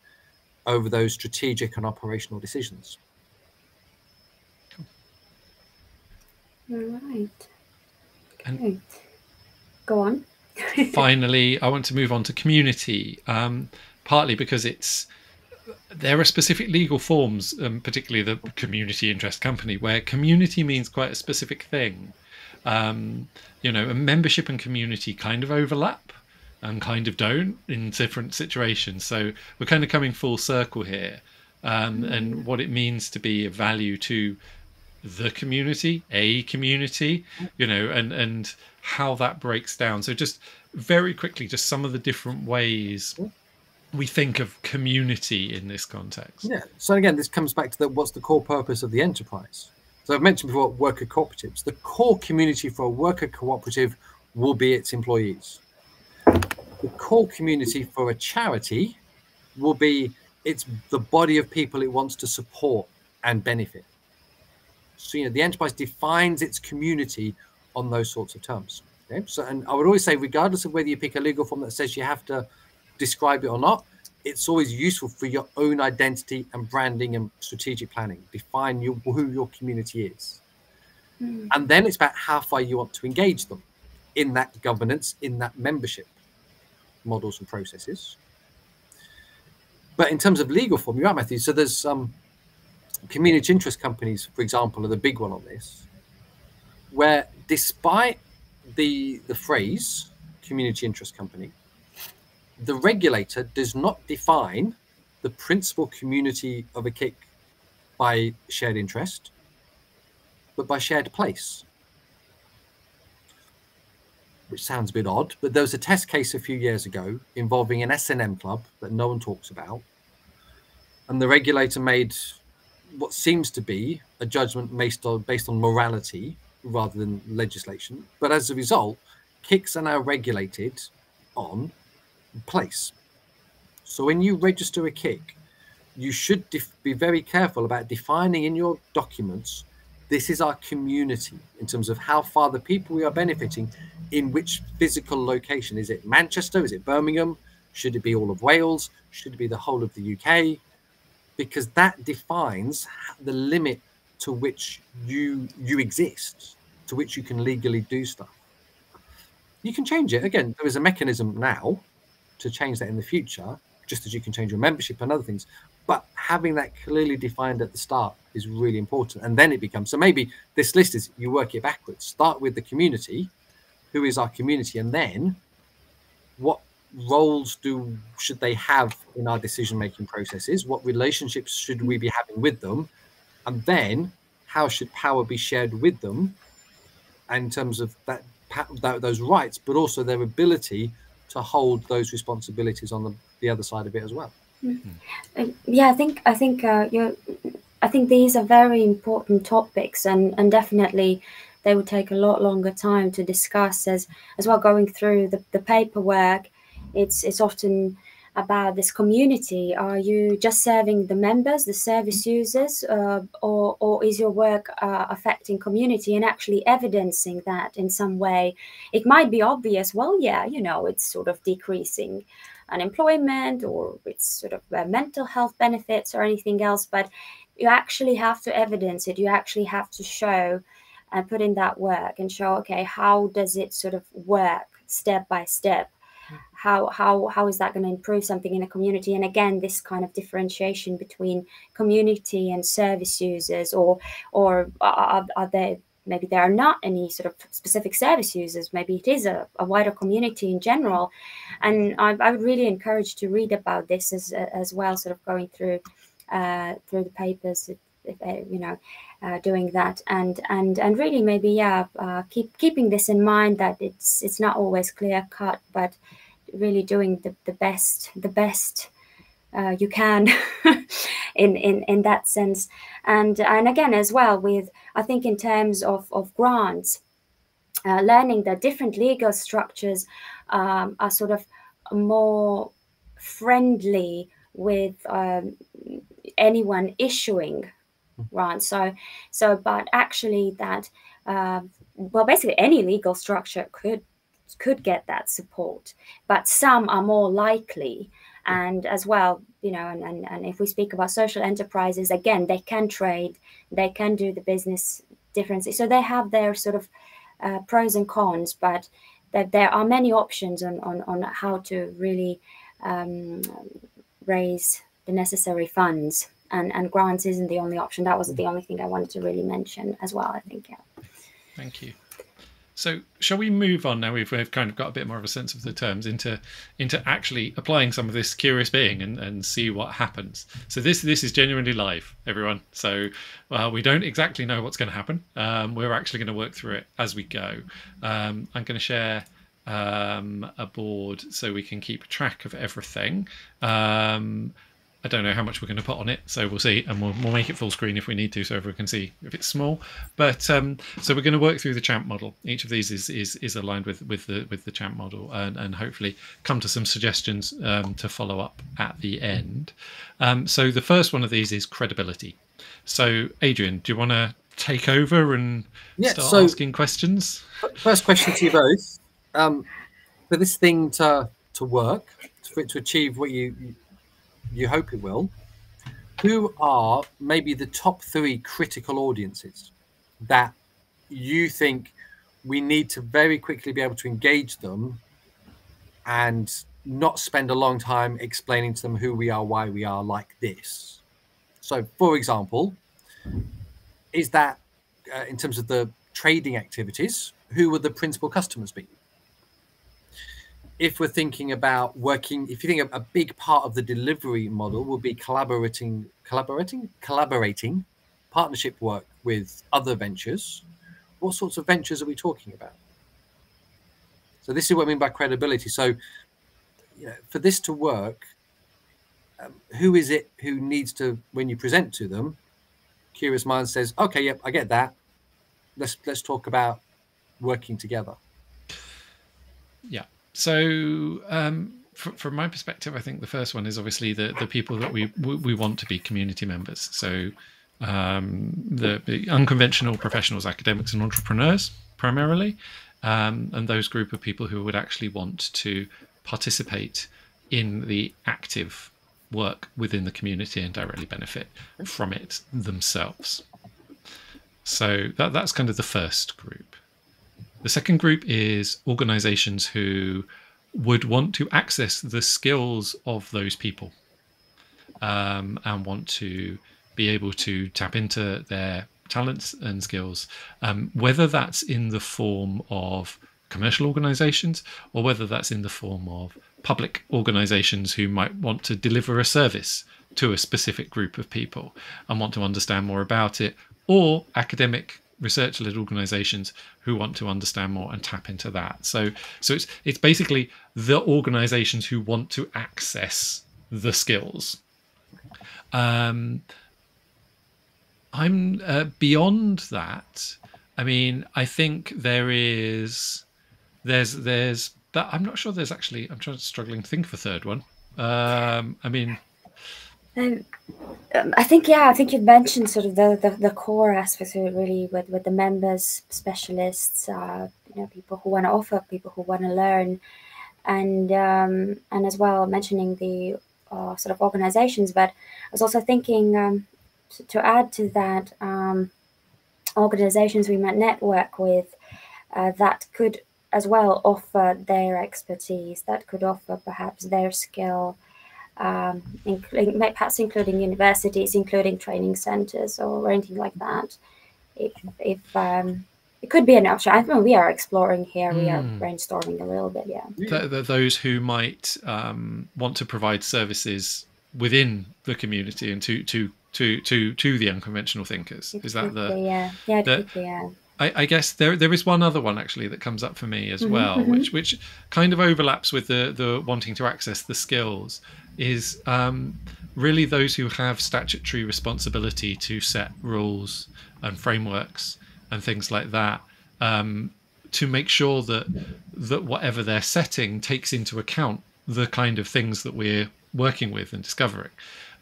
over those strategic and operational decisions. All right. Great. Go on. Finally, I want to move on to community, partly because there are specific legal forms, particularly the community interest company, where community means quite a specific thing. A membership and community kind of overlap and kind of don't in different situations. So we're kind of coming full circle here, and what it means to be of value to the community, and how that breaks down. So just very quickly, just some of the different ways we think of community in this context. Yeah. So again, this comes back to what's the core purpose of the enterprise. So I've mentioned before worker cooperatives. The core community for a worker cooperative will be its employees. The core community for a charity will be the body of people it wants to support and benefit. So, the enterprise defines its community on those sorts of terms. Okay? So, and I would always say, regardless of whether you pick a legal form that says you have to describe it or not, it's always useful for your own identity and branding and strategic planning. Define who your community is. And then it's about how far you want to engage them in that governance, in that membership. models and processes. But in terms of legal form, you're right, Matthew. So there's community interest companies, for example, are the big one on this, where despite the phrase community interest company, the regulator does not define the principal community of a kick by shared interest, but by shared place. Which sounds a bit odd, but there was a test case a few years ago involving an S&M club that no one talks about. And the regulator made what seems to be a judgment based on morality rather than legislation. But as a result, kicks are now regulated on place. So when you register a kick, you should be very careful about defining in your documents, this is our community in terms of how far the people we are benefiting in which physical location. Is it Manchester? Is it Birmingham? Should it be all of Wales? Should it be the whole of the UK? Because that defines the limit to which you exist, to which you can legally do stuff. You can change it. Again, there is a mechanism now to change that in the future, just as you can change your membership and other things. But having that clearly defined at the start is really important. And then it becomes, so maybe this list is, you work it backwards. Start with the community. Who is our community? And then what roles should they have in our decision-making processes? What relationships should we be having with them? And then how should power be shared with them in terms of those rights, but also their ability to hold those responsibilities on the other side of it as well. Yeah, I think these are very important topics, and definitely they would take a lot longer time to discuss as well. Going through the paperwork, it's often about this community. Are you just serving the members, the service users, or is your work affecting community, and actually evidencing that in some way? It might be obvious, well, yeah, it's sort of decreasing unemployment, or it's sort of mental health benefits or anything else, but you actually have to evidence it. You actually have to show and put in that work and show, okay, how does it sort of work step by step? How is that going to improve something in a community? And again, this kind of differentiation between community and service users, or are there, maybe there are not any sort of specific service users, maybe it is a wider community in general. And I would really encourage to read about this as well, sort of going through the papers, doing that, and really maybe keeping this in mind, that it's not always clear cut, but really doing the best you can in that sense. And again as well, with, I think in terms of grants, learning that different legal structures are sort of more friendly with anyone issuing grants. So but actually that well, basically any legal structure could get that support, but some are more likely. And as well, and if we speak about social enterprises, again, they can trade, they can do the business differently. So they have their sort of pros and cons, but that there are many options on how to really raise the necessary funds. And grants isn't the only option. That was the only thing I wanted to really mention as well, I think. Yeah. Thank you. So shall we move on now? We've kind of got a bit more of a sense of the terms into actually applying some of this curious being and see what happens. So this is genuinely live, everyone. So we don't exactly know what's going to happen. We're actually going to work through it as we go. I'm going to share a board so we can keep track of everything. I don't know how much we're going to put on it, so we'll see, and we'll make it full screen if we need to, so everyone can see if it's small. But so we're going to work through the champ model. Each of these is aligned with the champ model, and hopefully come to some suggestions to follow up at the end. So the first one of these is credibility. So Adrian, do you want to take over and start asking questions? First question to you both: for this thing to work, for it to achieve what you hope it will, who are maybe the top 3 critical audiences that you think we need to very quickly be able to engage them and not spend a long time explaining to them who we are, why we are like this. So, for example, is that in terms of the trading activities, who would the principal customers be? If we're thinking about working, if you think a big part of the delivery model will be collaborating partnership work with other ventures, what sorts of ventures are we talking about? So this is what I mean by credibility. So, you know, for this to work, who is it who needs to, when you present to them, Curious Mind says, okay, yep, I get that. Let's talk about working together. Yeah. So from my perspective, I think the first one is obviously the people that we want to be community members. So the unconventional professionals, academics and entrepreneurs primarily, and those group of people who would actually want to participate in the active work within the community and directly benefit from it themselves. So that's kind of the first group. The second group is organizations who would want to access the skills of those people and want to be able to tap into their talents and skills, whether that's in the form of commercial organizations or whether that's in the form of public organizations who might want to deliver a service to a specific group of people and want to understand more about it, or academic research-led organizations who want to understand more and tap into that. So it's basically the organizations who want to access the skills. I'm beyond that. I mean, I think there's that. I'm not sure there's actually, I'm struggling to think of a third one. I mean, I think you mentioned sort of the core aspects of it, really, with the members, specialists, people who want to offer, people who want to learn, and as well mentioning the sort of organizations. But I was also thinking to add to that, organizations we might network with that could as well offer their expertise, that could offer perhaps their skill. Perhaps including universities, including training centers, or anything like that. If it could be an option. I think we are exploring here. We are brainstorming a little bit. Yeah. Those who might want to provide services within the community and to the unconventional thinkers. Is that the? Yeah. It could be, yeah. I guess there is one other one actually that comes up for me as well, which kind of overlaps with the wanting to access the skills, is really those who have statutory responsibility to set rules and frameworks and things like that, to make sure that whatever they're setting takes into account the kind of things that we're working with and discovering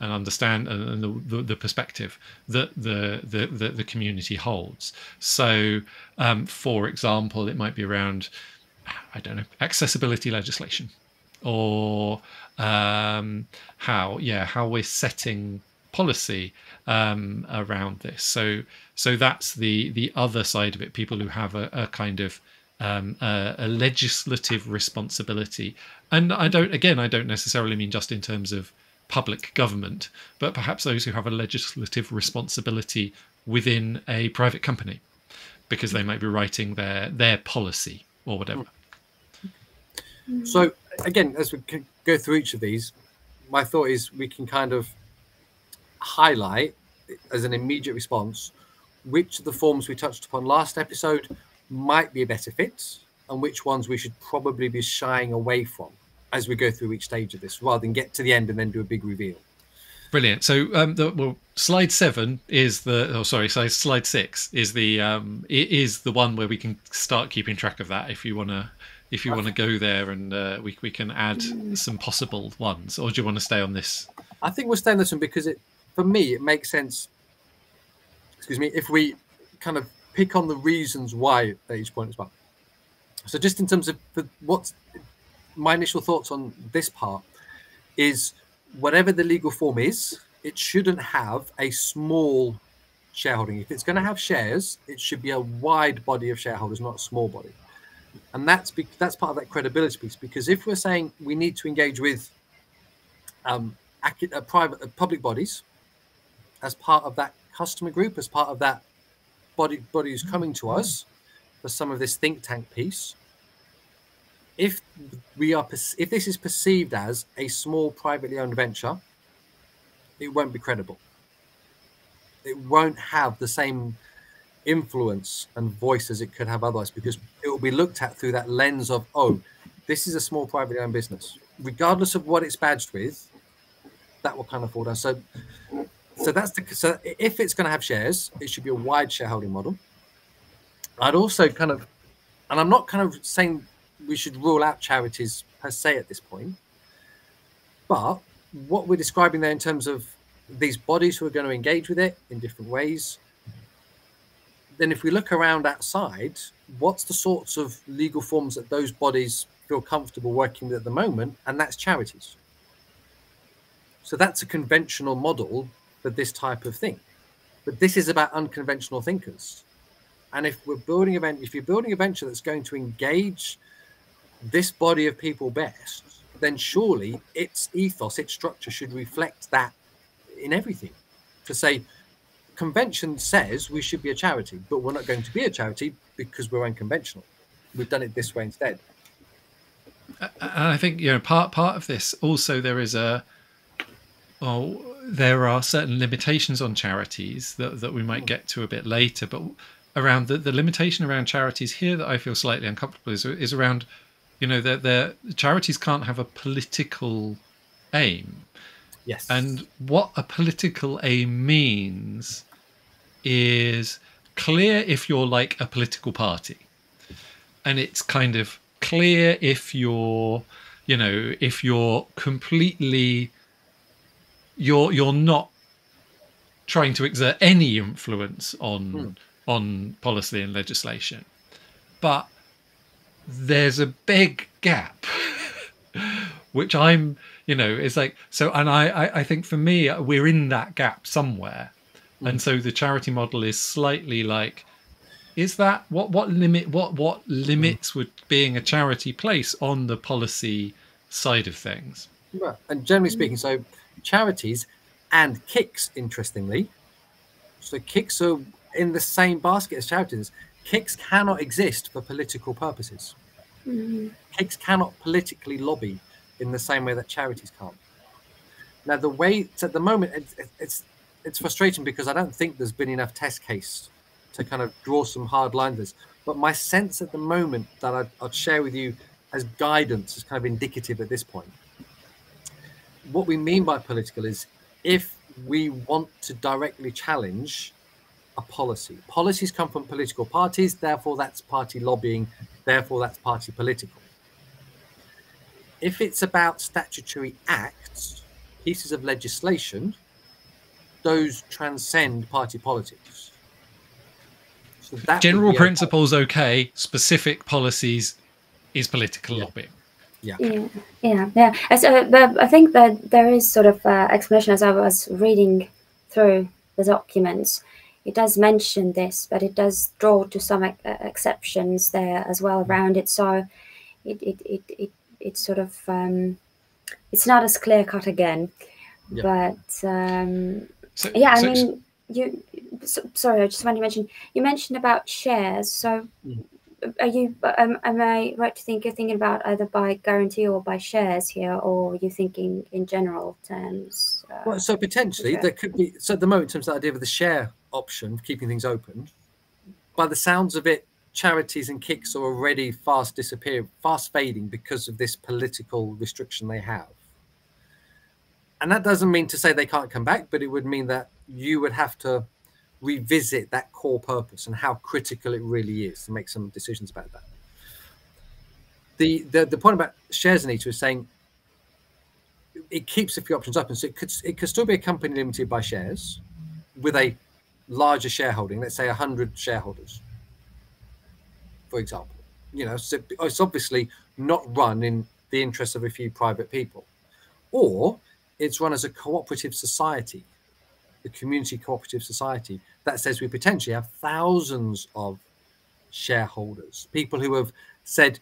and understand, and the perspective that the community holds. So, for example, it might be around, I don't know, accessibility legislation, or how we're setting policy around this. So that's the other side of it. People who have a kind of a legislative responsibility, and I don't necessarily mean just in terms of public government, but perhaps those who have a legislative responsibility within a private company, because they might be writing their policy or whatever. So again, as we go through each of these, my thought is we can kind of highlight as an immediate response which of the forms we touched upon last episode might be a better fit and which ones we should probably be shying away from as we go through each stage of this, rather than get to the end and then do a big reveal. Brilliant. So slide 7 is slide 6 is the one where we can start keeping track of that if you want to go there, and we can add some possible ones. Or do you want to stay on this? I think we'll stay on this one because for me it makes sense. Excuse me, if we kind of pick on the reasons why at each point as well. So just in terms of what's my initial thoughts on this part is, whatever the legal form is, it shouldn't have a small shareholding. If it's going to have shares, it should be a wide body of shareholders, not a small body. And that's part of that credibility piece, because if we're saying we need to engage with public bodies as part of that customer group, as part of that body who's coming to us for some of this think tank piece, if this is perceived as a small privately owned venture, it won't be credible. It won't have the same influence and voice as it could have otherwise, because it will be looked at through that lens of, oh, this is a small privately owned business, regardless of what it's badged with. That will kind of fall down. So if it's going to have shares, it should be a wide shareholding model. I'd also and I'm not kind of saying we should rule out charities per se at this point, but what we're describing there in terms of these bodies who are going to engage with it in different ways, then if we look around outside, what's the sorts of legal forms that those bodies feel comfortable working with at the moment? And that's charities. So that's a conventional model for this type of thing. But this is about unconventional thinkers. And if you're building a venture that's going to engage this body of people best, then surely its ethos, its structure should reflect that in everything. To say, convention says we should be a charity, but we're not going to be a charity because we're unconventional. We've done it this way instead. And I think, part of this also, there are certain limitations on charities that we might get to a bit later, but around the limitation around charities here that I feel slightly uncomfortable is around, the charities can't have a political aim. Yes. And what a political aim means is clear if you're like a political party, and it's kind of clear if you're completely, you're not trying to exert any influence on policy and legislation. But there's a big gap which it's like, so, and I think for me, we're in that gap somewhere. And so the charity model is slightly like, is that what limits would being a charity place on the policy side of things? Right. And generally speaking, so charities and kicks, interestingly, so kicks are in the same basket as charities. Kicks cannot exist for political purposes. Kicks cannot politically lobby in the same way that charities can't. Now, the way at the moment, it's frustrating because I don't think there's been enough test case to kind of draw some hard lines. But my sense at the moment that I'd share with you as guidance is kind of indicative at this point. What we mean by political is if we want to directly challenge a policy. Policies come from political parties, therefore that's party lobbying, therefore that's party political. If it's about statutory acts, pieces of legislation, those transcend party politics. So that general principles, okay. Specific policies is political lobbying. Yeah. So, I think that there is sort of explanation as I was reading through the documents. It does mention this, but it does draw to some exceptions there as well around it. So it's sort of it's not as clear cut again, but sorry, I just want to mention, you mentioned about shares. So are you am I right to think you're thinking about either by guarantee or by shares here, or are you thinking in general terms? Well, so potentially there could be, so at the moment in terms of the idea of the share option, keeping things open, by the sounds of it, charities and kicks are already fast fading because of this political restriction they have. And that doesn't mean to say they can't come back, but it would mean that you would have to revisit that core purpose and how critical it really is to make some decisions about that. The point about shares, Anita, is saying it keeps a few options open. So it could still be a company limited by shares with a larger shareholding, let's say 100 shareholders, for example. So it's obviously not run in the interests of a few private people, or it's run as a cooperative society, the community cooperative society that says we potentially have thousands of shareholders, people who have said,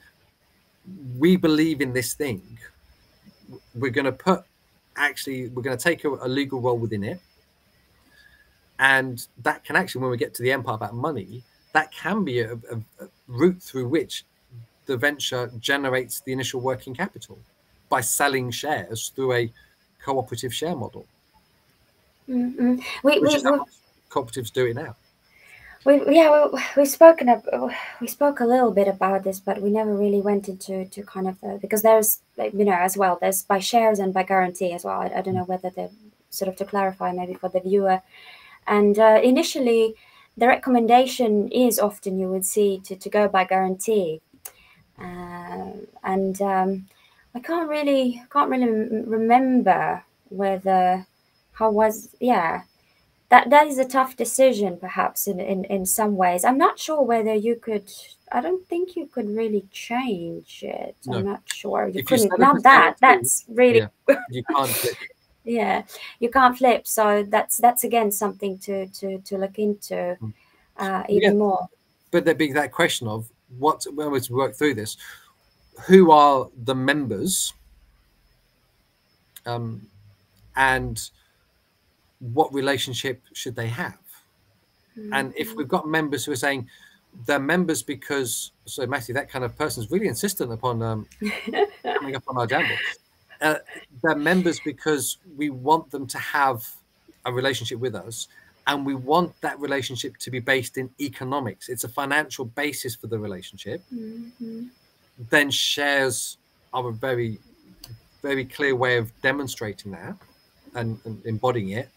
we believe in this thing, we're going to take a legal role within it. And that can actually, when we get to the end part about money, that can be a route through which the venture generates the initial working capital by selling shares through a cooperative share model. Mm-hmm. Which is how cooperatives do it now. We spoke a little bit about this, but we never really went into kind of because there's, you know, as well, there's by shares and by guarantee as well. I don't know whether the sort of, to clarify maybe for the viewer. And initially, the recommendation is often you would see to go by guarantee, and I can't really remember whether that is a tough decision perhaps in some ways. I'm not sure whether you could. I don't think you could really change it. No. I'm not sure. You If couldn't. Not that. That's really. Yeah, you can't flip. Yeah, you can't flip. So that's again something to look into even more. But there being that question of when we work through this, who are the members, and what relationship should they have? Mm-hmm. And if we've got members who are saying they're members because, so Matthew, that kind of person is really insistent upon coming up on our jambles. They're members because we want them to have a relationship with us, and we want that relationship to be based in economics. It's a financial basis for the relationship. Mm-hmm. Then shares are a very, very clear way of demonstrating that and embodying it.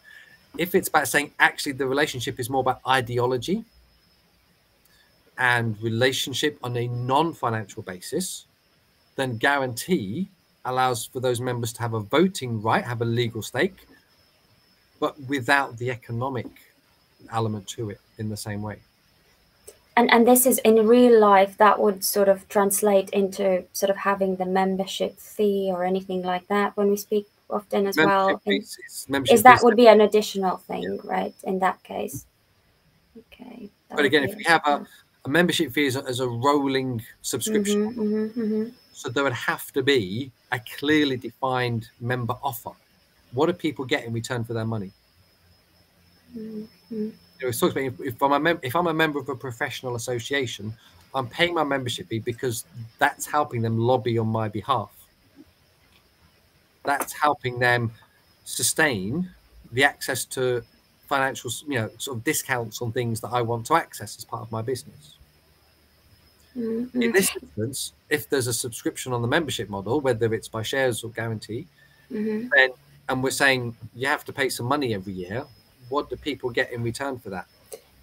If it's about saying actually the relationship is more about ideology and relationship on a non-financial basis, then guarantee allows for those members to have a voting right, have a legal stake, but without the economic element to it in the same way. And this is in real life, that would sort of translate into sort of having the membership fee or anything like that when we speak often as well. Is that would be an additional thing, right, in that case? Okay. But again, if we have a membership fee as a rolling subscription, so there would have to be a clearly defined member offer. What do people get in return for their money? You know, it's talked about if I'm a member of a professional association, I'm paying my membership fee because that's helping them lobby on my behalf. That's helping them sustain the access to financial, you know, sort of discounts on things that I want to access as part of my business. Mm-hmm. In this instance, if there's a subscription on the membership model, whether it's by shares or guarantee, then, and we're saying you have to pay some money every year, what do people get in return for that?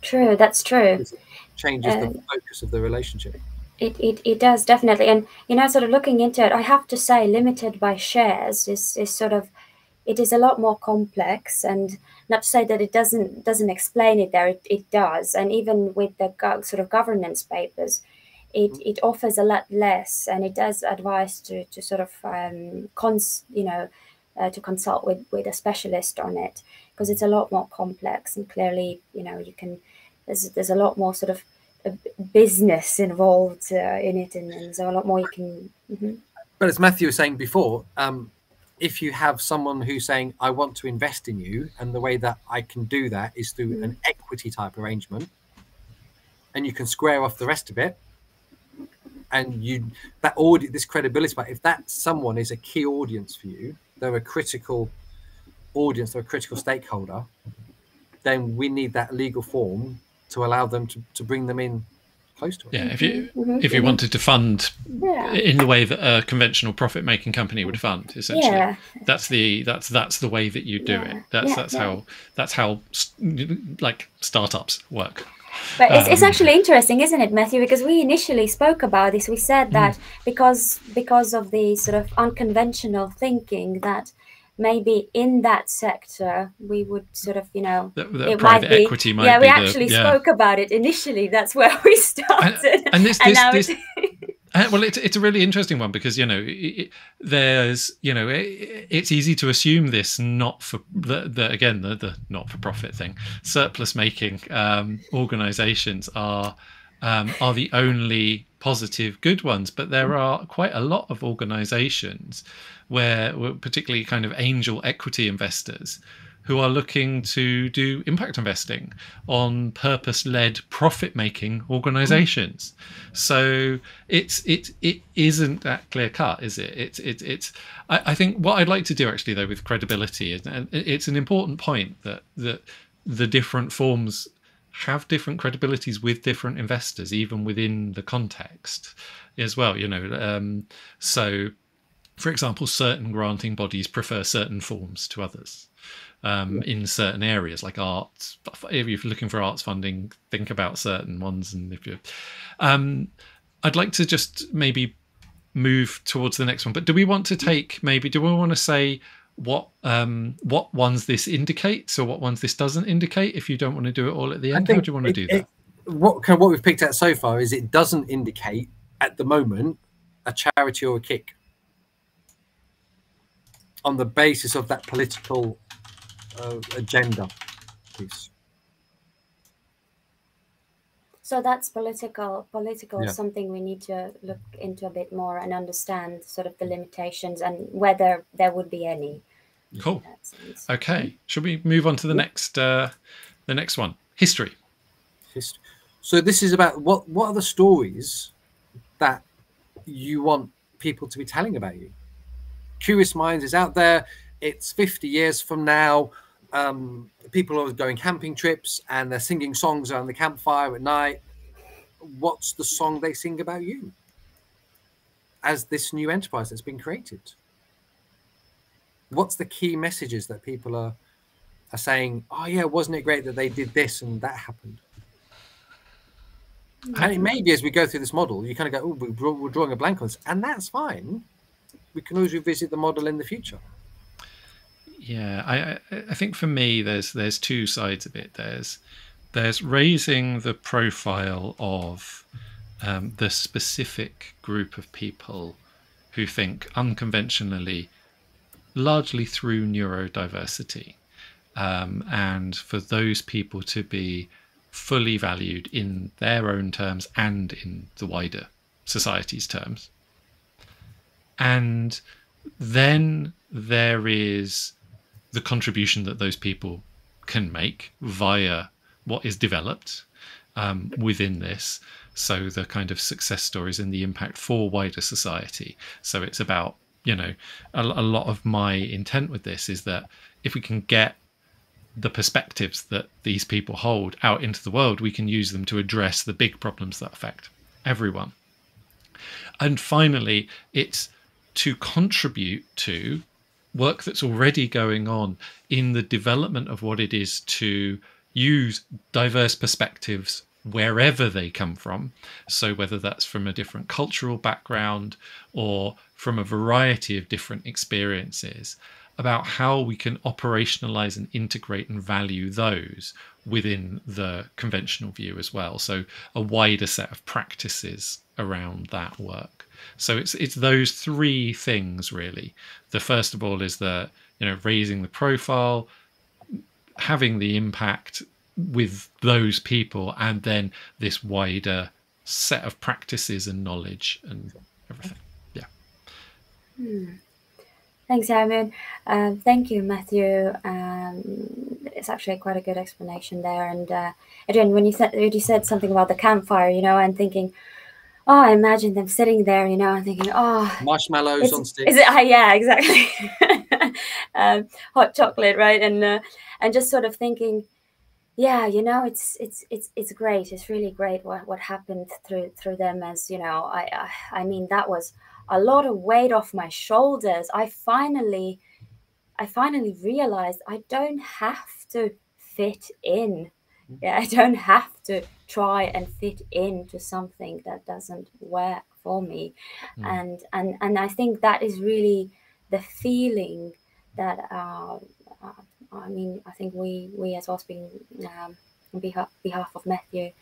True, that's true. It changes the focus of the relationship. It does, definitely. And, you know, sort of looking into it, I have to say limited by shares is sort of, it is a lot more complex, and not to say that it doesn't explain it there, it does. And even with the sort of governance papers, it offers a lot less, and it does advise to sort of to consult with a specialist on it, because it's a lot more complex, and clearly, you know, there's a lot more sort of business involved in it, and so a lot more you can. But as Matthew was saying before, if you have someone who's saying, I want to invest in you, and the way that I can do that is through an equity type arrangement, and you can square off the rest of it, and this credibility, but if that someone is a key audience for you, they're a critical audience, they're a critical stakeholder, then we need that legal form to allow them to bring them in close to it. Yeah, if you wanted to fund in the way that a conventional profit-making company would fund, essentially, that's the way that you do it. That's how like startups work. But it's actually interesting, isn't it, Matthew? Because we initially spoke about this. We said that because of the sort of unconventional thinking that maybe in that sector we would sort of, you know, it private equity might be. We actually spoke about it initially. That's where we started. Well, it's a really interesting one, because, you know, there's, you know, it's easy to assume this not for the not for profit thing, surplus making organizations are are the only positive good ones, but there are quite a lot of organizations where particularly kind of angel equity investors who are looking to do impact investing on purpose-led profit-making organizations. So it isn't that clear cut, is it? I think what I'd like to do actually though with credibility is, and it's an important point that the different forms have different credibilities with different investors, even within the context as well. So for example, certain granting bodies prefer certain forms to others. In certain areas like arts. If you're looking for arts funding, think about certain ones. And if you're I'd like to just maybe move towards the next one, but do we want to say what ones this indicates or what ones this doesn't indicate, if you don't want to do it all at the end? How do you want to do that? What we've picked out so far is it doesn't indicate at the moment a charity or a kick on the basis of that political agenda piece. So that's political Yeah. Something we need to look into a bit more and understand sort of the limitations and whether there would be any. Cool. Okay. Should we move on to the next one? History. So this is about what are the stories that you want people to be telling about you? Curious Minds is out there. It's 50 years from now. People are going camping trips and they're singing songs around the campfire at night. What's the song they sing about you as this new enterprise that's been created? What's the key messages that people are saying, oh yeah, wasn't it great that they did this and that happened? And it may be as we go through this model, you kind of go, oh, we're drawing a blank on this, and that's fine. We can always revisit the model in the future. Yeah, I think for me, there's two sides of it. There's raising the profile of the specific group of people who think unconventionally, largely through neurodiversity, and for those people to be fully valued in their own terms and in the wider society's terms. And then there is the contribution that those people can make via what is developed within this. So the kind of success stories and the impact for wider society. So it's about, a lot of my intent with this is that if we can get the perspectives that these people hold out into the world, we can use them to address the big problems that affect everyone. And finally, it's to contribute to work that's already going on in the development of what it is to use diverse perspectives wherever they come from. So whether that's from a different cultural background or from a variety of different experiences, about how we can operationalize and integrate and value those within the conventional view as well. So a wider set of practices around that work. So it's those three things really. The first of all is the raising the profile, having the impact with those people, and then this wider set of practices and knowledge and everything. Yeah. Thanks, Simon. Thank you, Matthew. It's actually quite a good explanation there. And Adrian, when you said something about the campfire, and thinking, oh, I imagine them sitting there, and thinking, oh, marshmallows on sticks. Is it? Yeah, exactly. Hot chocolate, right? And just sort of thinking, yeah, it's great. It's really great what happened through them. As I mean, that was a lot of weight off my shoulders. I finally realized I don't have to fit in. Yeah, I don't have to try and fit into something that doesn't work for me. And I think that is really the feeling that I think we as well, speaking on behalf of Matthew,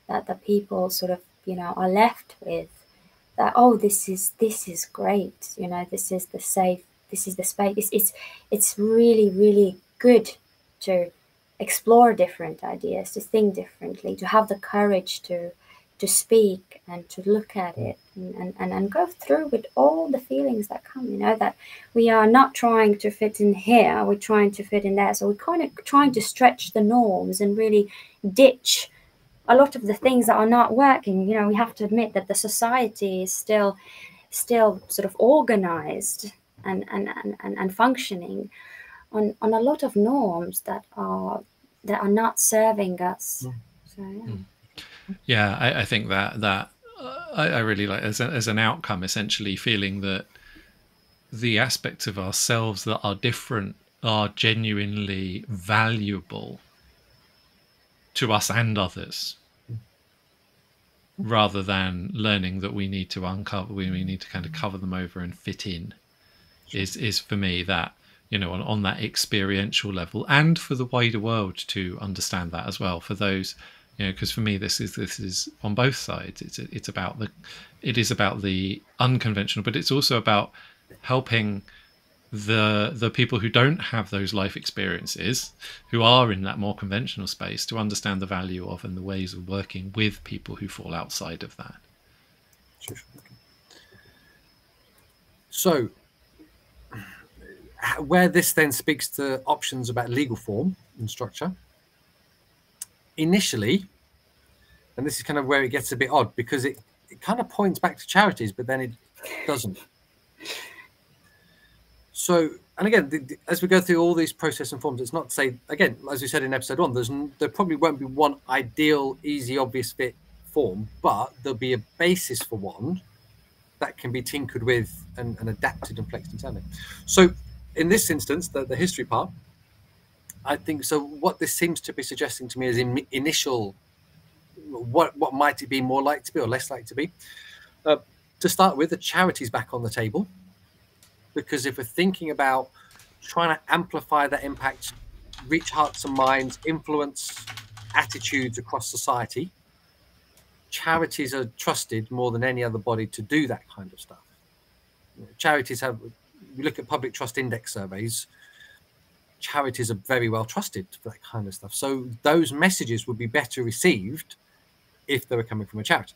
that the people sort of are left with that. Oh, this is great. This is the safe. This is the space. It's really, really good to explore different ideas, to think differently, to have the courage to to speak and to look at it and go through with all the feelings that come, you know, that we are not trying to fit in here, we're trying to fit in there. So we're kind of trying to stretch the norms and really ditch a lot of the things that are not working. You know, we have to admit that the society is still sort of organized and functioning on a lot of norms that are not serving us. So yeah, I think that I really like as an outcome, essentially feeling that the aspects of ourselves that are different are genuinely valuable to us and others, rather than learning that we need to uncover, we need to kind of cover them over and fit in, is for me that, you know, on that experiential level, and for the wider world to understand that as well. For those, you know, because for me this is on both sides. It is about the unconventional, but it's also about helping the people who don't have those life experiences, who are in that more conventional space, to understand the value of and the ways of working with people who fall outside of that. So where this then speaks to options about legal form and structure, initially, and this is kind of where it gets a bit odd, because it kind of points back to charities, but then it doesn't. So, and again, as we go through all these process and forms, it's not to say, again, as we said in episode 1, there probably won't be one ideal, easy, obvious fit form, but there'll be a basis for one that can be tinkered with and adapted and flexed internally. So in this instance, the history part, I think, so what this seems to be suggesting to me is initial, what might it be more like to be or less like to be? To start with, the charity's back on the table. Because if we're thinking about trying to amplify that impact, reach hearts and minds, influence attitudes across society, charities are trusted more than any other body to do that kind of stuff. Charities have, we look at public trust index surveys, charities are very well trusted for that kind of stuff. So those messages would be better received if they were coming from a charity.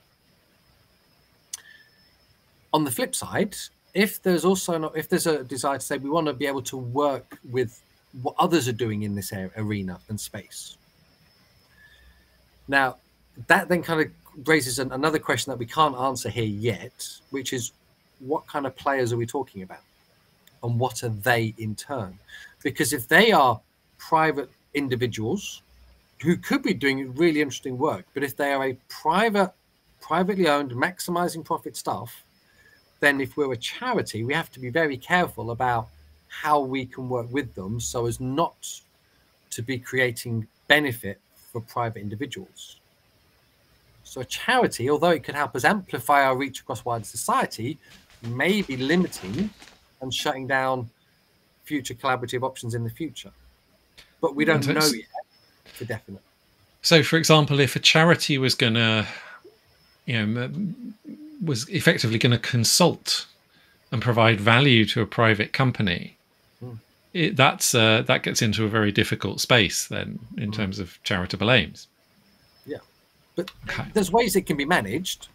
On the flip side, if there's a desire to say we want to be able to work with what others are doing in this arena and space. Now, that then kind of raises another question that we can't answer here yet, which is what kind of players are we talking about? And what are they in turn? Because if they are private individuals who could be doing really interesting work, but if they are a privately owned, maximizing profit stuff, then if we're a charity, we have to be very careful about how we can work with them so as not to be creating benefit for private individuals. So a charity, although it could help us amplify our reach across wider society, may be limiting and shutting down future collaborative options in the future. But we don't know yet for definite. So, for example, if a charity was going to, was effectively going to consult and provide value to a private company, that gets into a very difficult space then in terms of charitable aims. Yeah, but there's ways it can be managed.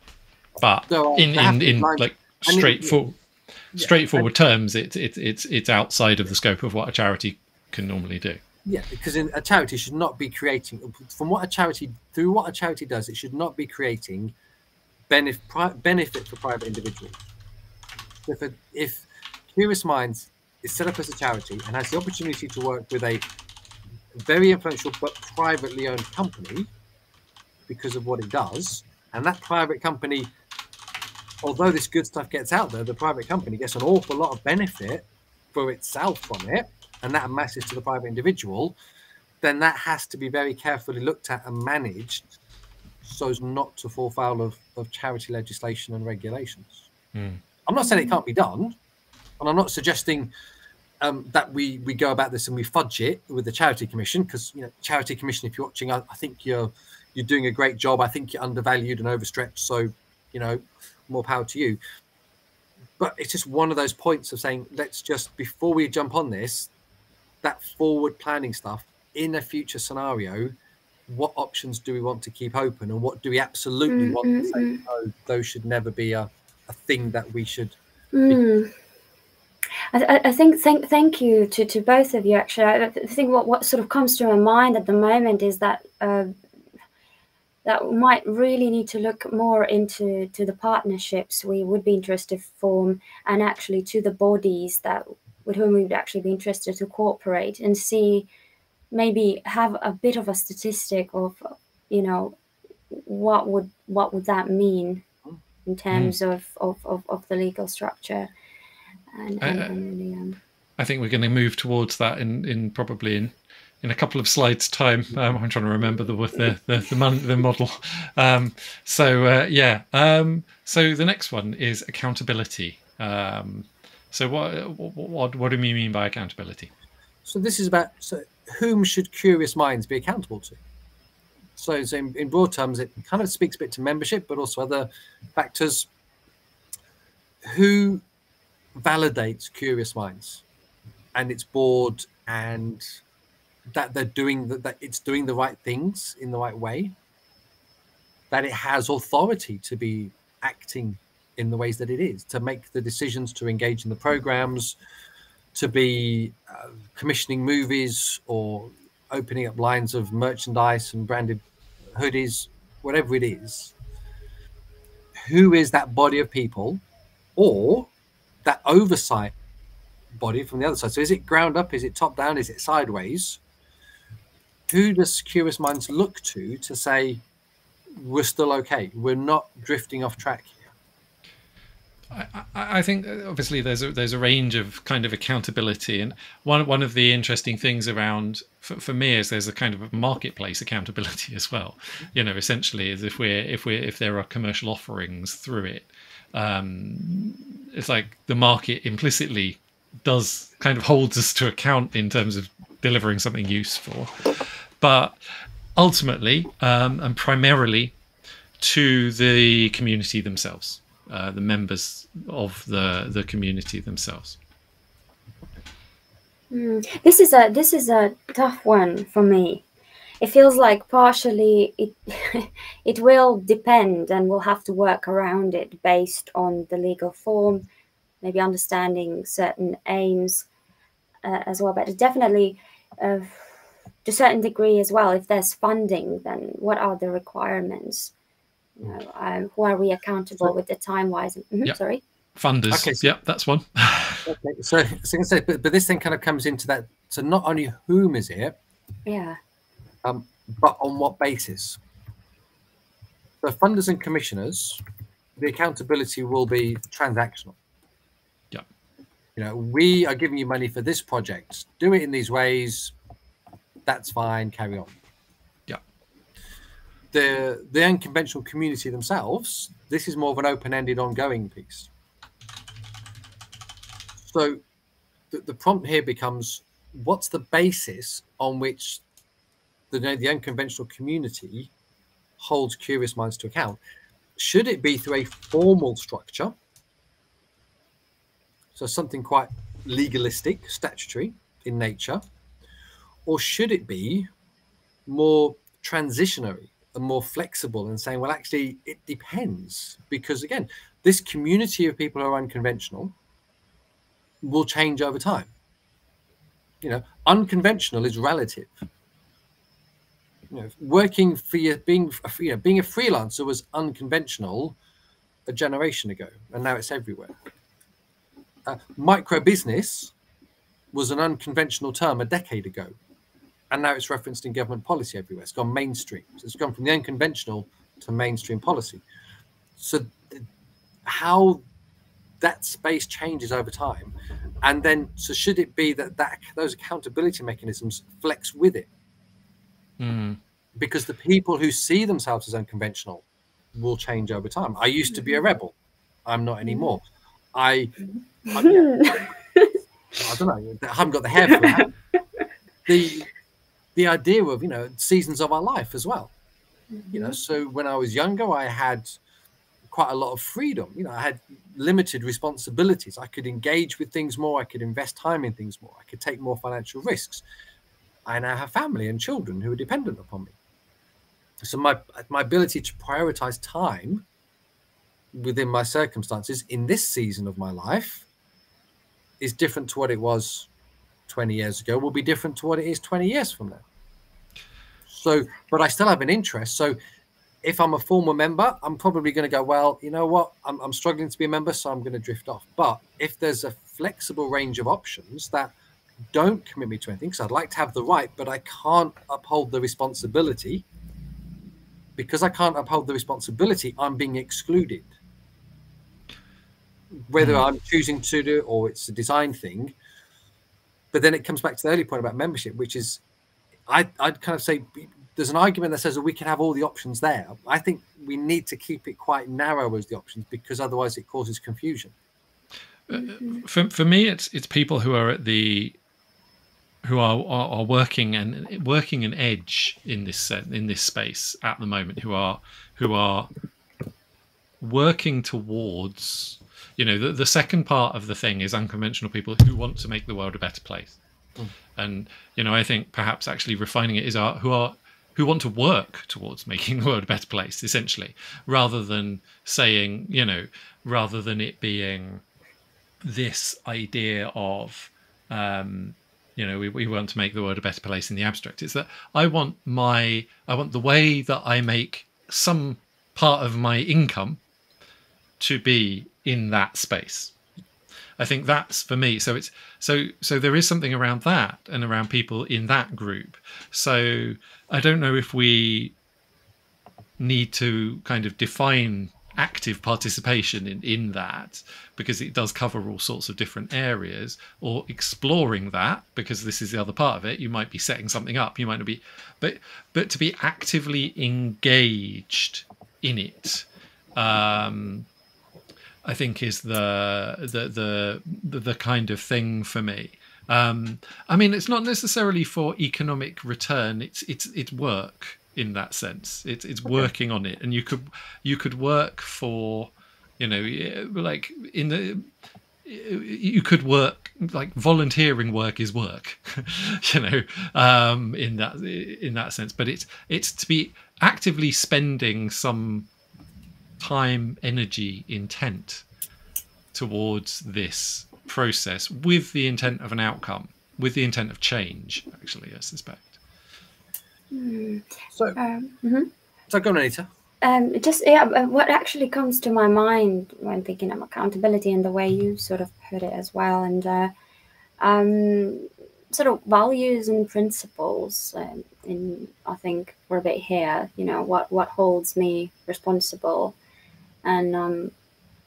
But in like straightforward terms, it's outside of the scope of what a charity can normally do. Yeah, because a charity should not be creating, through what a charity does, it should not be creating benefit for private individuals. If Curious Minds is set up as a charity and has the opportunity to work with a very influential but privately owned company because of what it does, and that private company, although this good stuff gets out there, the private company gets an awful lot of benefit for itself from it, and that amasses to the private individual, then that has to be very carefully looked at and managed so as not to fall foul of charity legislation and regulations. I'm not saying it can't be done, and I'm not suggesting that we go about this and we fudge it with the Charity Commission, because Charity Commission, if you're watching, I think you're doing a great job. I think you're undervalued and overstretched, so more power to you. But it's just one of those points of saying, let's just, before we jump on this, that forward planning stuff in a future scenario, what options do we want to keep open, and what do we absolutely want to say, no, those should never be a thing that we should be. I think thank you to both of you. Actually, I think what sort of comes to my mind at the moment is that that we might really need to look more into the partnerships we would be interested to form, and actually to the bodies that with whom we would actually be interested to cooperate, and see, maybe have a bit of a statistic of, you know, what would that mean in terms of the legal structure. And really, I think we're going to move towards that in probably in a couple of slides' time. I'm trying to remember the model. So the next one is accountability. So what do we mean by accountability? So this is about whom should curious minds be accountable to? So in broad terms, it kind of speaks a bit to membership, but also other factors. Who validates curious minds and its board, and that they're doing that it's doing the right things in the right way, that it has authority to be acting in the ways that it is, to make the decisions, to engage in the programs, to be commissioning movies or opening up lines of merchandise and branded hoodies, whatever it is. Who is that body of people, or that oversight body from the other side? So is it ground up? Is it top down? Is it sideways? Who does curious minds look to say, we're still okay, we're not drifting off track here? I think obviously there's a range of kind of accountability, and one of the interesting things around for me is there's a kind of marketplace accountability as well. You know, essentially, is if there are commercial offerings through it, it's like the market implicitly does kind of holds us to account in terms of delivering something useful, but ultimately and primarily to the community themselves. The members of the community themselves. This is a tough one for me. It feels like partially it will depend, and we'll have to work around it based on the legal form, maybe understanding certain aims as well. But definitely, to a certain degree as well, if there's funding, then what are the requirements? You know, who are we accountable with the time-wise? Yep. Sorry? Funders. Okay. Yep, that's one. Okay. So I was going to say, but this thing kind of comes into that. So not only whom is it, yeah, but on what basis? So funders and commissioners, the accountability will be transactional. Yeah. You know, we are giving you money for this project. Do it in these ways. That's fine. Carry on. The unconventional community themselves, this is more of an open-ended, ongoing piece. So the prompt here becomes, what's the basis on which the unconventional community holds curious minds to account? Should it be through a formal structure, so something quite legalistic, statutory in nature, or should it be more transitionary and more flexible and saying, well, actually, it depends? Because again, this community of people who are unconventional will change over time. You know, unconventional is relative. You know, working for you, being a freelancer was unconventional a generation ago, and now it's everywhere. Micro business was an unconventional term a decade ago, and now it's referenced in government policy everywhere. It's gone mainstream. So it's gone from the unconventional to mainstream policy. So how that space changes over time, and then so should it be that those accountability mechanisms flex with it? Because the people who see themselves as unconventional will change over time. I used to be a rebel. I'm not anymore. I don't know. I haven't got the hair for that. The idea of, you know, seasons of our life as well. You know, so when I was younger, I had quite a lot of freedom. You know, I had limited responsibilities. I could engage with things more. I could invest time in things more. I could take more financial risks. I now have family and children who are dependent upon me. So my ability to prioritize time within my circumstances in this season of my life is different to what it was 20 years ago, will be different to what it is 20 years from now. So, but I still have an interest. So if I'm a former member, I'm probably going to go, well, you know what, I'm struggling to be a member, so I'm going to drift off. But if there's a flexible range of options that don't commit me to anything, because I'd like to have the right, but I can't uphold the responsibility. Because I can't uphold the responsibility, I'm being excluded. Whether I'm choosing to do it or it's a design thing. But then it comes back to the early point about membership, which is, I'd kind of say there's an argument that says that we can have all the options there. I think we need to keep it quite narrow as the options, because otherwise it causes confusion. For me, it's people who are at who are working an edge in this space at the moment, who are working towards, you know, the second part of the thing is unconventional people who want to make the world a better place. And, you know, I think perhaps actually refining it is who want to work towards making the world a better place, essentially, rather than saying, you know, rather than it being this idea of, you know, we want to make the world a better place in the abstract. It's that I want the way that I make some part of my income to be in that space. I think that's for me. So it's so there is something around that and around people in that group. So I don't know if we need to kind of define active participation in that, because it does cover all sorts of different areas, or exploring that, because this is the other part of it. You might be setting something up, you might not be, but to be actively engaged in it, I think is the kind of thing for me. I mean, it's not necessarily for economic return. It's work in that sense. It's working on it, and you could work for, you know, like you could work, like volunteering work is work, you know, in that sense. But it's to be actively spending some time, energy, intent towards this process with the intent of an outcome, with the intent of change, actually, I suspect. So go on, Anita. What actually comes to my mind when thinking of accountability, and the way you sort of put it as well, and sort of values and principles. I think we're a bit here, you know, what holds me responsible. And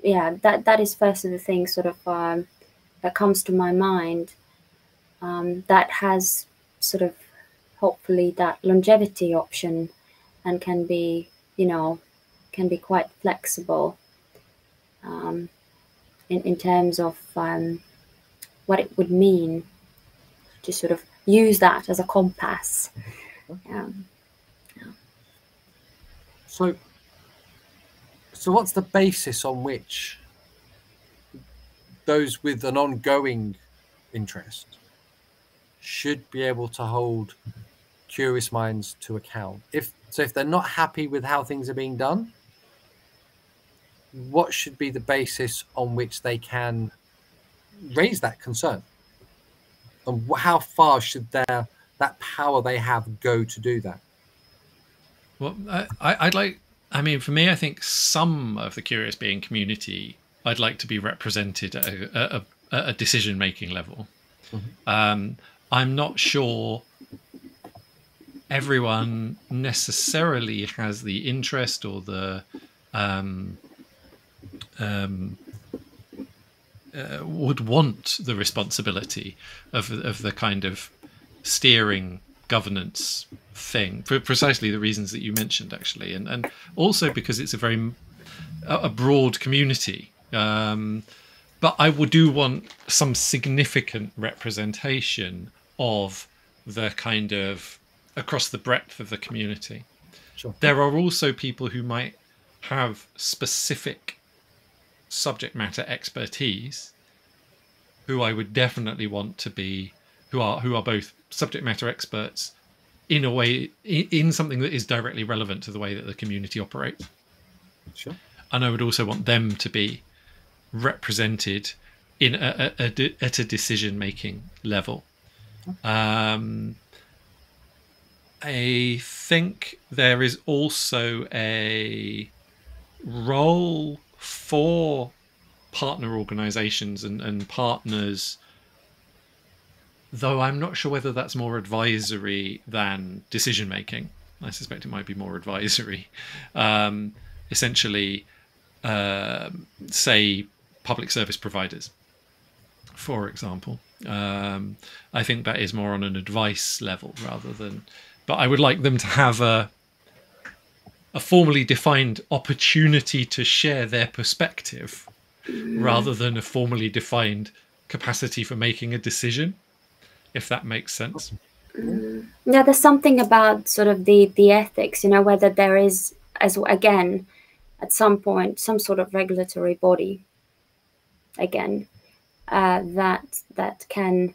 that is first of the things sort of that comes to my mind, that has sort of hopefully that longevity option, and can be quite flexible in terms of what it would mean to sort of use that as a compass. So what's the basis on which those with an ongoing interest should be able to hold curious minds to account? If they're not happy with how things are being done, what should be the basis on which they can raise that concern? And how far should that power they have go to do that? Well, I mean, for me, I think some of the curious being community, I'd like to be represented at a decision-making level. Mm-hmm. I'm not sure everyone necessarily has the interest or the would want the responsibility of the kind of steering governance thing, for precisely the reasons that you mentioned, actually, and also because it's a broad community. But I do want some significant representation of the kind of across the breadth of the community. Sure. There are also people who might have specific subject matter expertise, who I would definitely want to be, who are both subject matter experts in a way, in something that is directly relevant to the way that the community operates. Sure. And I would also want them to be represented in at a decision-making level. I think there is also a role for partner organizations and partners, though I'm not sure whether that's more advisory than decision making. I suspect it might be more advisory. Essentially, say public service providers, for example. I think that is more on an advice level rather than, but I would like them to have a formally defined opportunity to share their perspective rather than a formally defined capacity for making a decision, if that makes sense. Yeah, there's something about sort of the ethics, you know, whether there is, as again, at some point, some sort of regulatory body, again, that can,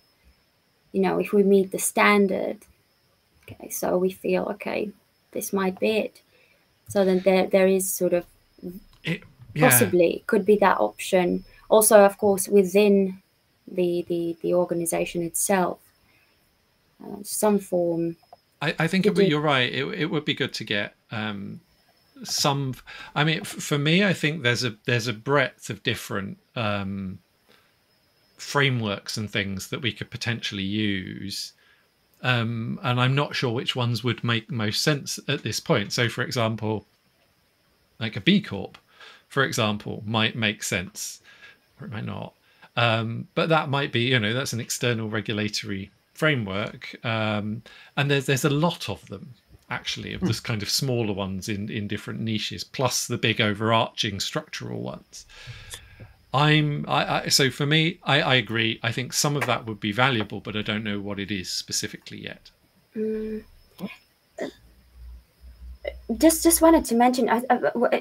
you know, if we meet the standard, okay, so we feel, okay, this might be it. So then there is sort of possibly could be that option. Also, of course, within the organization itself, some form. I think you're right. It would be good to get some. I mean, for me, I think there's a breadth of different frameworks and things that we could potentially use. And I'm not sure which ones would make most sense at this point. So, for example, like a B Corp, for example, might make sense, or it might not. But that might be, you know, that's an external regulatory framework. And there's a lot of them, actually, of this kind of smaller ones in different niches, plus the big overarching structural ones. So for me, I agree. I think some of that would be valuable, but I don't know what it is specifically yet. Just wanted to mention,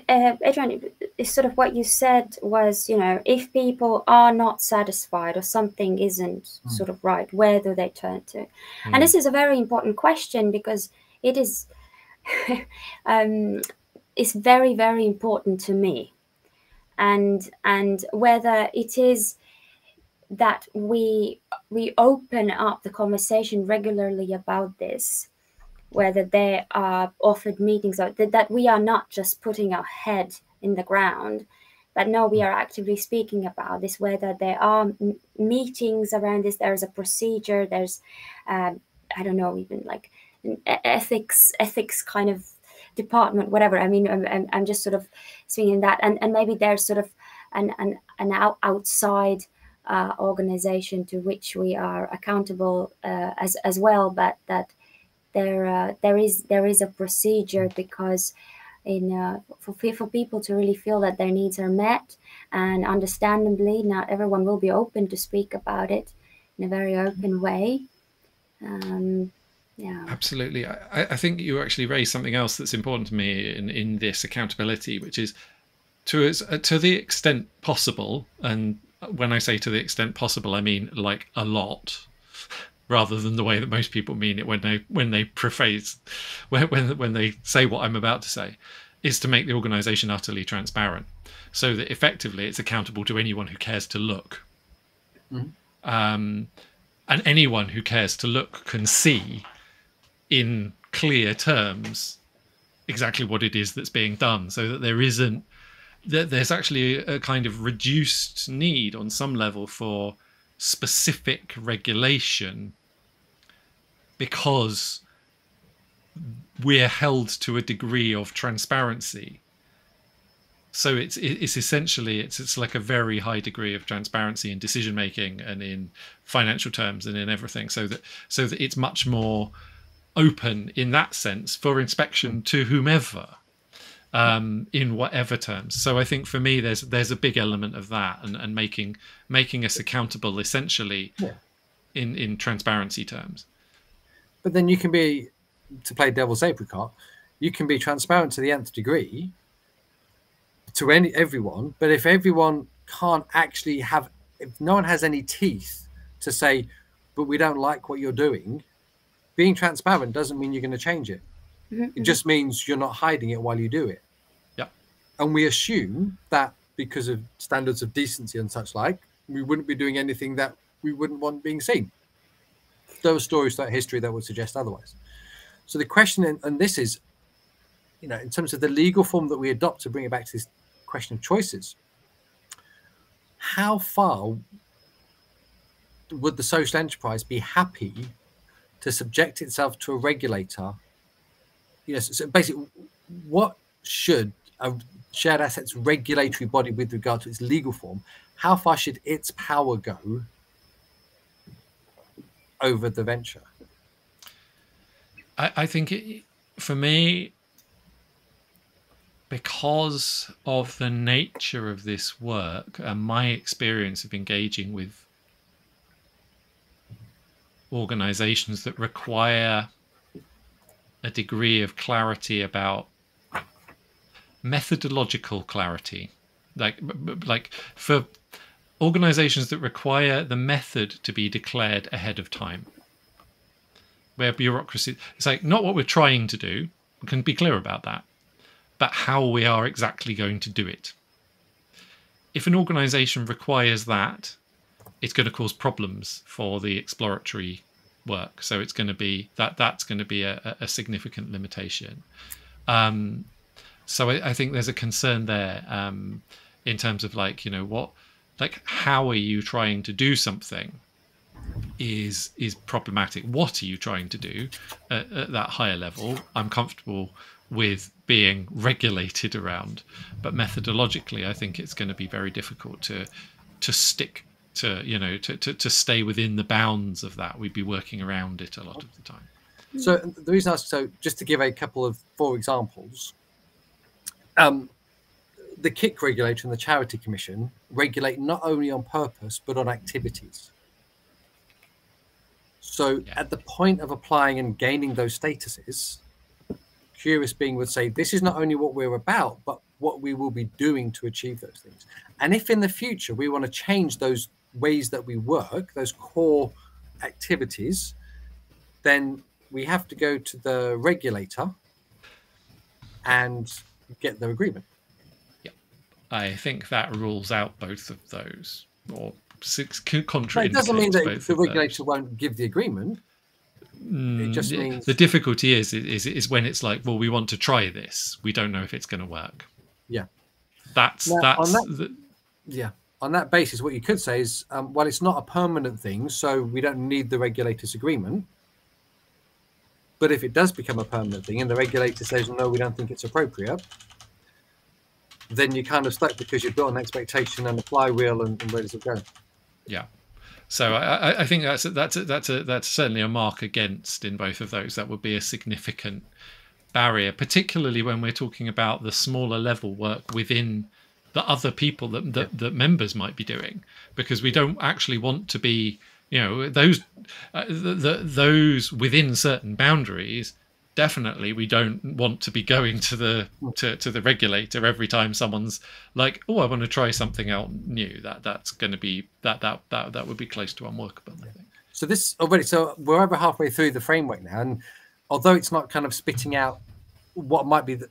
Adrian, sort of what you said was, you know, if people are not satisfied or something isn't sort of right, where do they turn to? And this is a very important question because it is it's very, very important to me. And whether it is that we open up the conversation regularly about this, whether they are offered meetings, or that we are not just putting our head in the ground, but no, we are actively speaking about this, whether there are meetings around this, there's a procedure, there's, I don't know, even like an ethics kind of department, whatever. I mean, I'm just sort of swinging that, and maybe there's sort of an outside organization to which we are accountable as well, but that there is a procedure, because for people to really feel that their needs are met, and understandably not everyone will be open to speak about it in a very open way. Yeah, absolutely. I think you actually raised something else that's important to me in this accountability, which is to the extent possible. And when I say to the extent possible, I mean like a lot, rather than the way that most people mean it when they preface, when they say what I'm about to say, is to make the organization utterly transparent, so that effectively it's accountable to anyone who cares to look. And anyone who cares to look can see in clear terms exactly what it is that's being done, so that there's actually a kind of reduced need on some level for specific regulation, because we're held to a degree of transparency. So it's essentially it's like a very high degree of transparency in decision making and in financial terms and in everything, so that it's much more open in that sense for inspection to whomever, in whatever terms. So I think for me there's a big element of that, and making us accountable essentially in transparency terms. But then you can be, to play devil's apricot, you can be transparent to the nth degree to everyone, but if everyone can't actually if no one has any teeth to say, but we don't like what you're doing, being transparent doesn't mean you're going to change it. It just means you're not hiding it while you do it. Yeah. And we assume that because of standards of decency and such like, we wouldn't be doing anything that we wouldn't want being seen. There are stories throughout history that would suggest otherwise. So the question, and this is, you know, in terms of the legal form that we adopt to bring it back to this question of choices, how far would the social enterprise be happy to subject itself to a regulator? You know, so basically, what should a shared assets regulatory body, with regard to its legal form, how far should its power go over the venture? I think for me, because of the nature of this work and my experience of engaging with organizations that require a degree of clarity about methodological clarity, like for organizations that require the method to be declared ahead of time, where bureaucracy, it's like not what we're trying to do, we can be clear about that, but how we are exactly going to do it. If an organization requires that, it's going to cause problems for the exploratory work. So it's going to be that's going to be a significant limitation. So I think there's a concern there in terms of like, you know, how are you trying to do something is problematic. What are you trying to do at that higher level? I'm comfortable with being regulated around, but methodologically, I think it's going to be very difficult to stick to, you know, to stay within the bounds of that. We'd be working around it a lot of the time. So the reason I ask, so just to give a couple of 4 examples, the KIC regulator and the Charity Commission regulate not only on purpose, but on activities. So at the point of applying and gaining those statuses, Curious Being would say, this is not only what we're about, but what we will be doing to achieve those things. And if in the future we want to change those ways that we work, those core activities, then we have to go to the regulator and get their agreement. Yeah, I think that rules out both of those, or contraindicates. But it doesn't mean that both the of regulator those. won't give the agreement. It just means the difficulty is when it's like, well, we want to try this. We don't know if it's going to work. Yeah, On that basis, what you could say is, well, it's not a permanent thing, so we don't need the regulator's agreement. But if it does become a permanent thing and the regulator says, no, we don't think it's appropriate, then you're kind of stuck because you've built an expectation and a flywheel and where does it go? Yeah. So I think that's certainly a mark against in both of those. That would be a significant barrier, particularly when we're talking about the smaller level work within the other people that members might be doing, because we don't actually want to be, you know, those within certain boundaries. Definitely, we don't want to be going to the regulator every time someone's like, "Oh, I want to try something out new." That's going to be that would be close to unworkable, I think. So this already. So we're over halfway through the framework now, and although it's not kind of spitting out what might be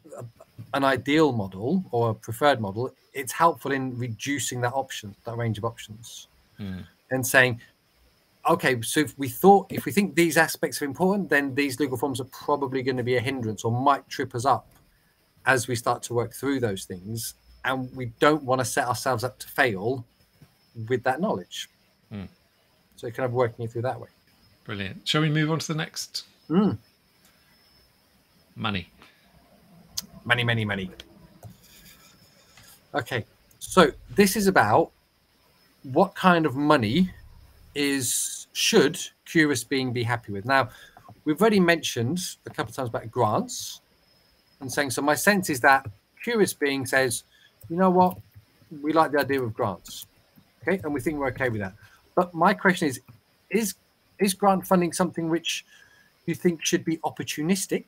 an ideal model or a preferred model, it's helpful in reducing that range of options, and saying, okay, so if we think these aspects are important, then these legal forms are probably going to be a hindrance or might trip us up as we start to work through those things. And we don't want to set ourselves up to fail with that knowledge. So kind of working it through that way. Brilliant. Shall we move on to the next? Money. Money. Okay. So this is about what kind of money should Curious Being be happy with. Now, we've already mentioned a couple of times about grants and saying, so my sense is that Curious Being says, you know what, we like the idea of grants, okay, and we think we're okay with that. But my question is grant funding something which you think should be opportunistic,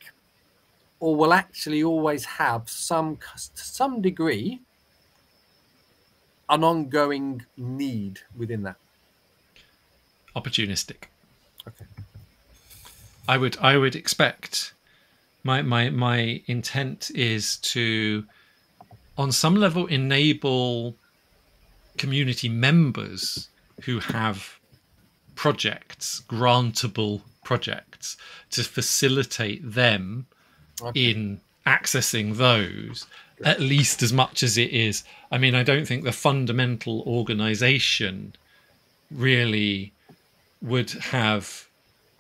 or will actually always have to some degree an ongoing need within that? Opportunistic. Okay. I would expect my intent is to, on some level, enable community members who have projects, grantable projects, to facilitate them in accessing those, at least as much as it is. I mean, I don't think the fundamental organization really would have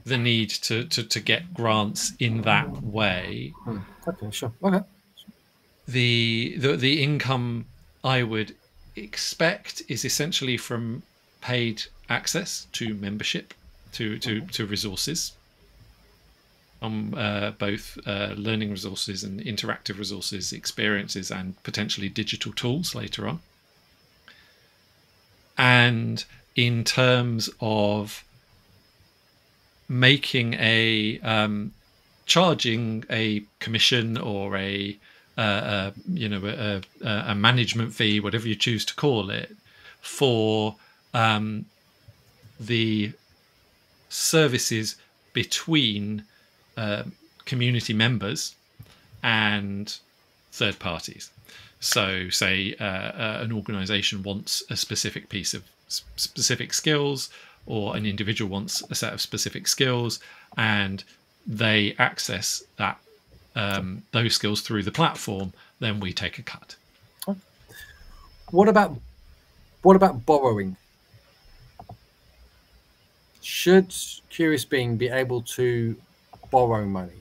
the need to get grants in that way. Okay, sure. Okay. The income I would expect is essentially from paid access to membership to resources, both learning resources and interactive resources, experiences, and potentially digital tools later on. And in terms of making a charging a commission or a management fee, whatever you choose to call it, for the services between community members and third parties. So say an organization wants a specific piece of specific skills, or an individual wants a set of specific skills, and they access that those skills through the platform, then we take a cut. What about borrowing? Should Curious Being be able to borrow money?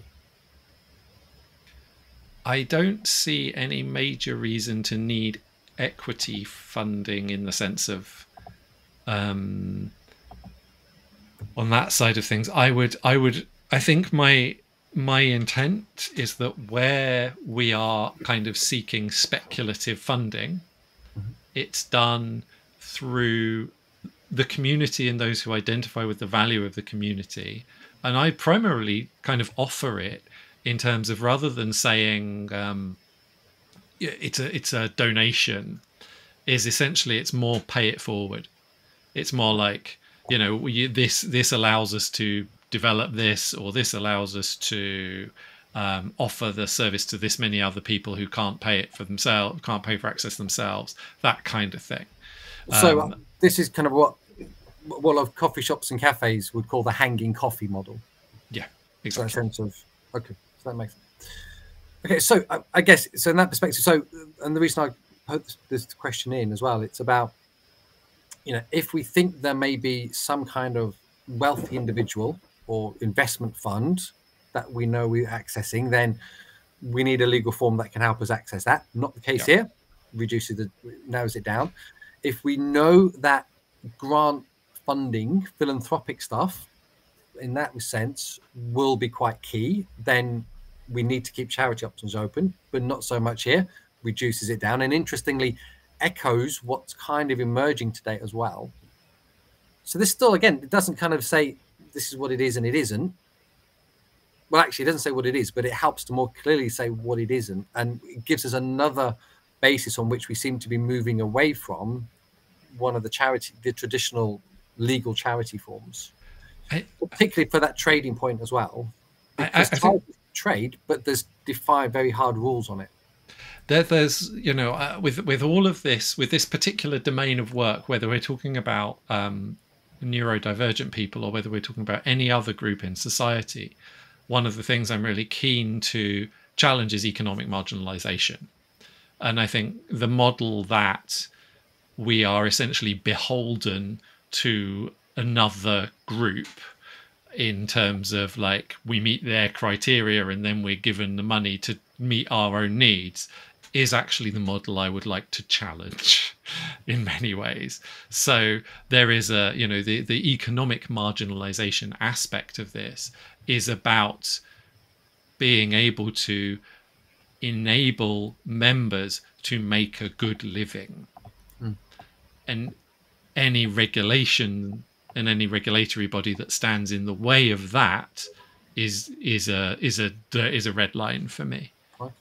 I don't see any major reason to need equity funding in the sense of on that side of things. I think my intent is that where we are kind of seeking speculative funding, it's done through the community and those who identify with the value of the community. And I primarily kind of offer it in terms of, rather than saying it's a donation, is essentially it's more pay it forward. It's more like, this allows us to develop this, or this allows us to offer the service to this many other people who can't pay it for themselves, can't pay for access themselves, that kind of thing. So this is kind of what a lot of coffee shops and cafes would call the hanging coffee model. Yeah, exactly. So that sense of, okay, so that makes sense. Okay, so I guess, so in that perspective, so, and the reason I put this question in as well, it's about, if we think there may be some kind of wealthy individual or investment fund that we know we're accessing, then we need a legal form that can help us access that. Not the case here. Narrows it down. If we know that grant funding, philanthropic stuff, in that sense, will be quite key, then we need to keep charity options open, but not so much here. Reduces it down, and interestingly, echoes what's kind of emerging today as well. So this still, again, it doesn't kind of say this is what it is and it isn't. Well, actually, it doesn't say what it is, but it helps to more clearly say what it isn't, and it gives us another basis on which we seem to be moving away from one of the traditional legal charity forms, particularly for that trading point as well. I think trade, but there's defined very hard rules on it. There's, with all of this, with this particular domain of work, whether we're talking about neurodivergent people or whether we're talking about any other group in society, one of the things I'm really keen to challenge is economic marginalization. And I think the model that we are essentially beholden to another group in terms of, like, we meet their criteria and then we're given the money to meet our own needs, is actually the model I would like to challenge in many ways. So there is the economic marginalization aspect of this is about being able to enable members to make a good living. And any regulation and any regulatory body that stands in the way of that is a red line for me. Okay.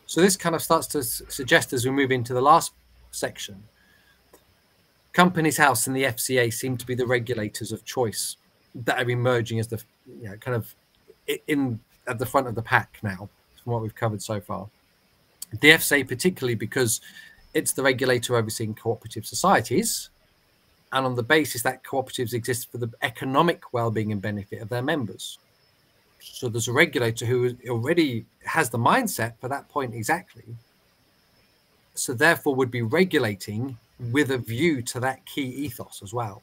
So this kind of starts to suggest, as we move into the last section, Companies House and the FCA seem to be the regulators of choice that are emerging as the kind of in at the front of the pack now, from what we've covered so far. The FSA particularly because it's the regulator overseeing cooperative societies, and on the basis that cooperatives exist for the economic well-being and benefit of their members. So there's a regulator who already has the mindset for that point exactly. So therefore would be regulating with a view to that key ethos as well.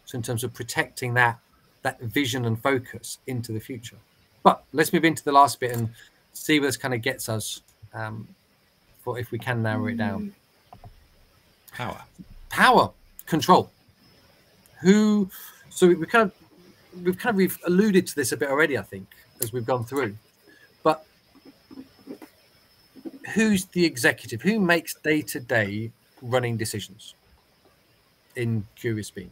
So in terms of protecting that vision and focus into the future. But let's move into the last bit and see where this kind of gets us, for if we can narrow it down. Power, control. So we've alluded to this a bit already, I think, as we've gone through. But who's the executive? Who makes day-to-day running decisions in Curious Bean?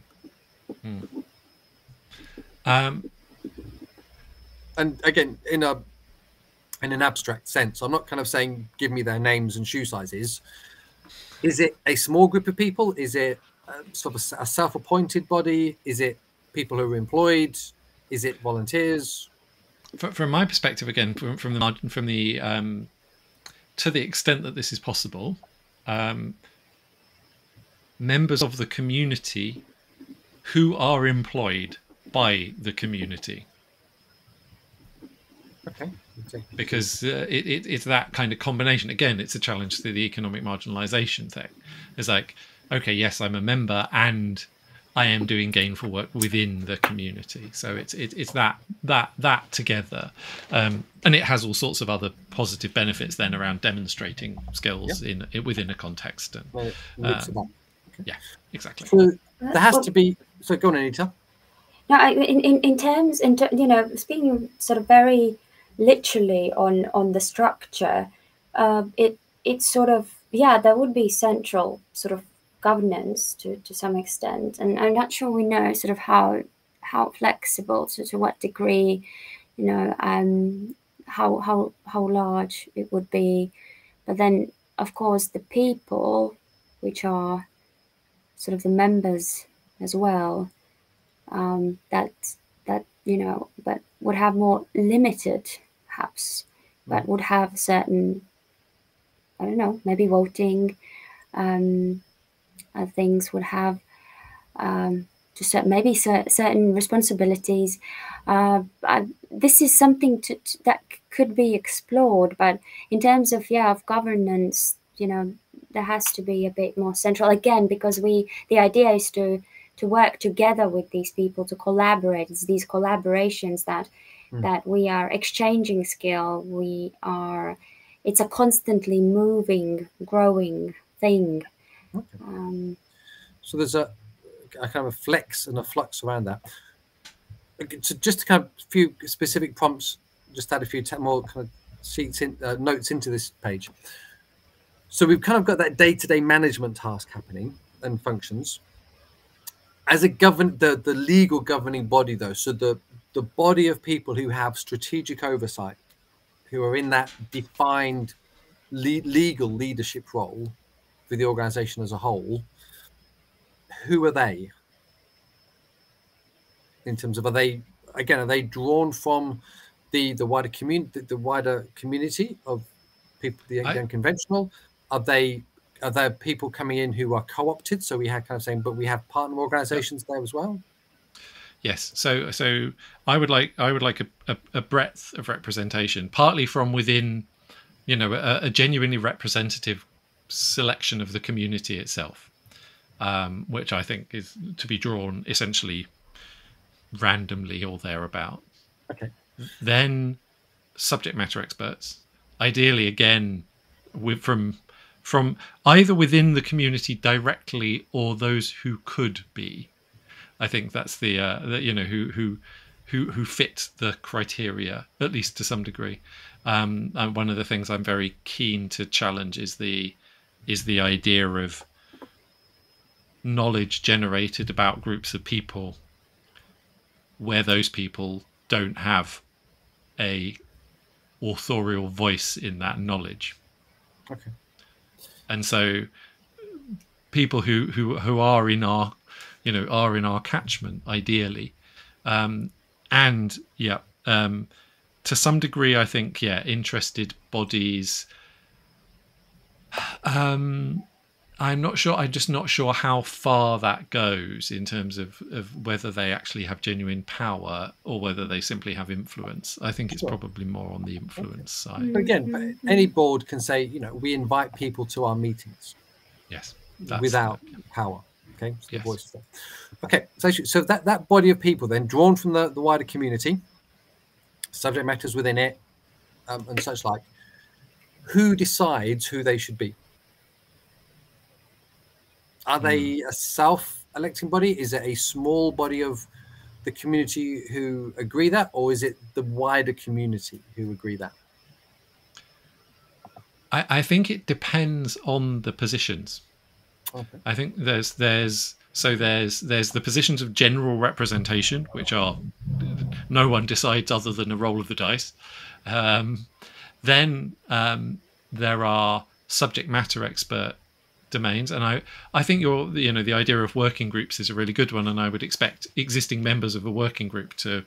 And again, in an abstract sense, I'm not kind of saying give me their names and shoe sizes. Is it a small group of people? Is it sort of a self-appointed body? Is it people who are employed? Is it volunteers? From my perspective, again, from the to the extent that this is possible, members of the community who are employed by the community. Okay. Because it's that kind of combination. Again, it's a challenge to the economic marginalisation thing. It's like, okay, yes, I'm a member and I am doing gainful work within the community. So it's that together, and it has all sorts of other positive benefits then around demonstrating skills within a context. And yeah, exactly. So there has to be. So go on, Anita. No, in terms, speaking sort of very literally on the structure, it's sort of, there would be central sort of governance to some extent, and I'm not sure we know sort of how flexible, to what degree, how large it would be. But then of course the people, which are sort of the members as well, that but would have more limited, perhaps, but would have certain, I don't know, maybe voting things, would have maybe certain responsibilities. This is something that could be explored, but in terms of governance, there has to be a bit more central, again, because the idea is to work together with these people, to collaborate. It's these collaborations that we are exchanging skill. It's a constantly moving, growing thing. Okay. So there's a kind of a flex and a flux around that. So just to kind of a few specific prompts, just add a few more kind of sheets notes into this page. So we've kind of got that day-to-day management task happening and functions. As the legal governing body, though, so the body of people who have strategic oversight, who are in that defined legal leadership role for the organization as a whole, who are they? In terms of, are they drawn from the wider community of people, the unconventional? Are there people coming in who are co-opted? So we have kind of saying, but we have partner organizations there as well. Yes. So I would like a breadth of representation, partly from within, a genuinely representative selection of the community itself, which I think is to be drawn essentially randomly or thereabout. Okay. Then subject matter experts, ideally again from either within the community directly or those who could be. I think that's who fit the criteria, at least to some degree. And one of the things I'm very keen to challenge is the idea of knowledge generated about groups of people where those people don't have a authorial voice in that knowledge. Okay. And so people who are in our catchment, ideally, And yeah, to some degree, I think, yeah, interested bodies. I'm not sure. I'm just not sure how far that goes in terms of whether they actually have genuine power or whether they simply have influence. I think it's probably more on the influence side. But again, any board can say, you know, we invite people to our meetings. Yes. Without power. Okay. So yes. the voice stuff. Okay. So that body of people then drawn from the wider community, subject matters within it, and such like, who decides who they should be? Are they a self-electing body? Is it a small body of the community who agree that, or is it the wider community who agree that? I think it depends on the positions. Okay. I think there's the positions of general representation, which are no one decides other than a roll of the dice. Then there are subject matter expert domains, and I think the idea of working groups is a really good one, and I would expect existing members of a working group to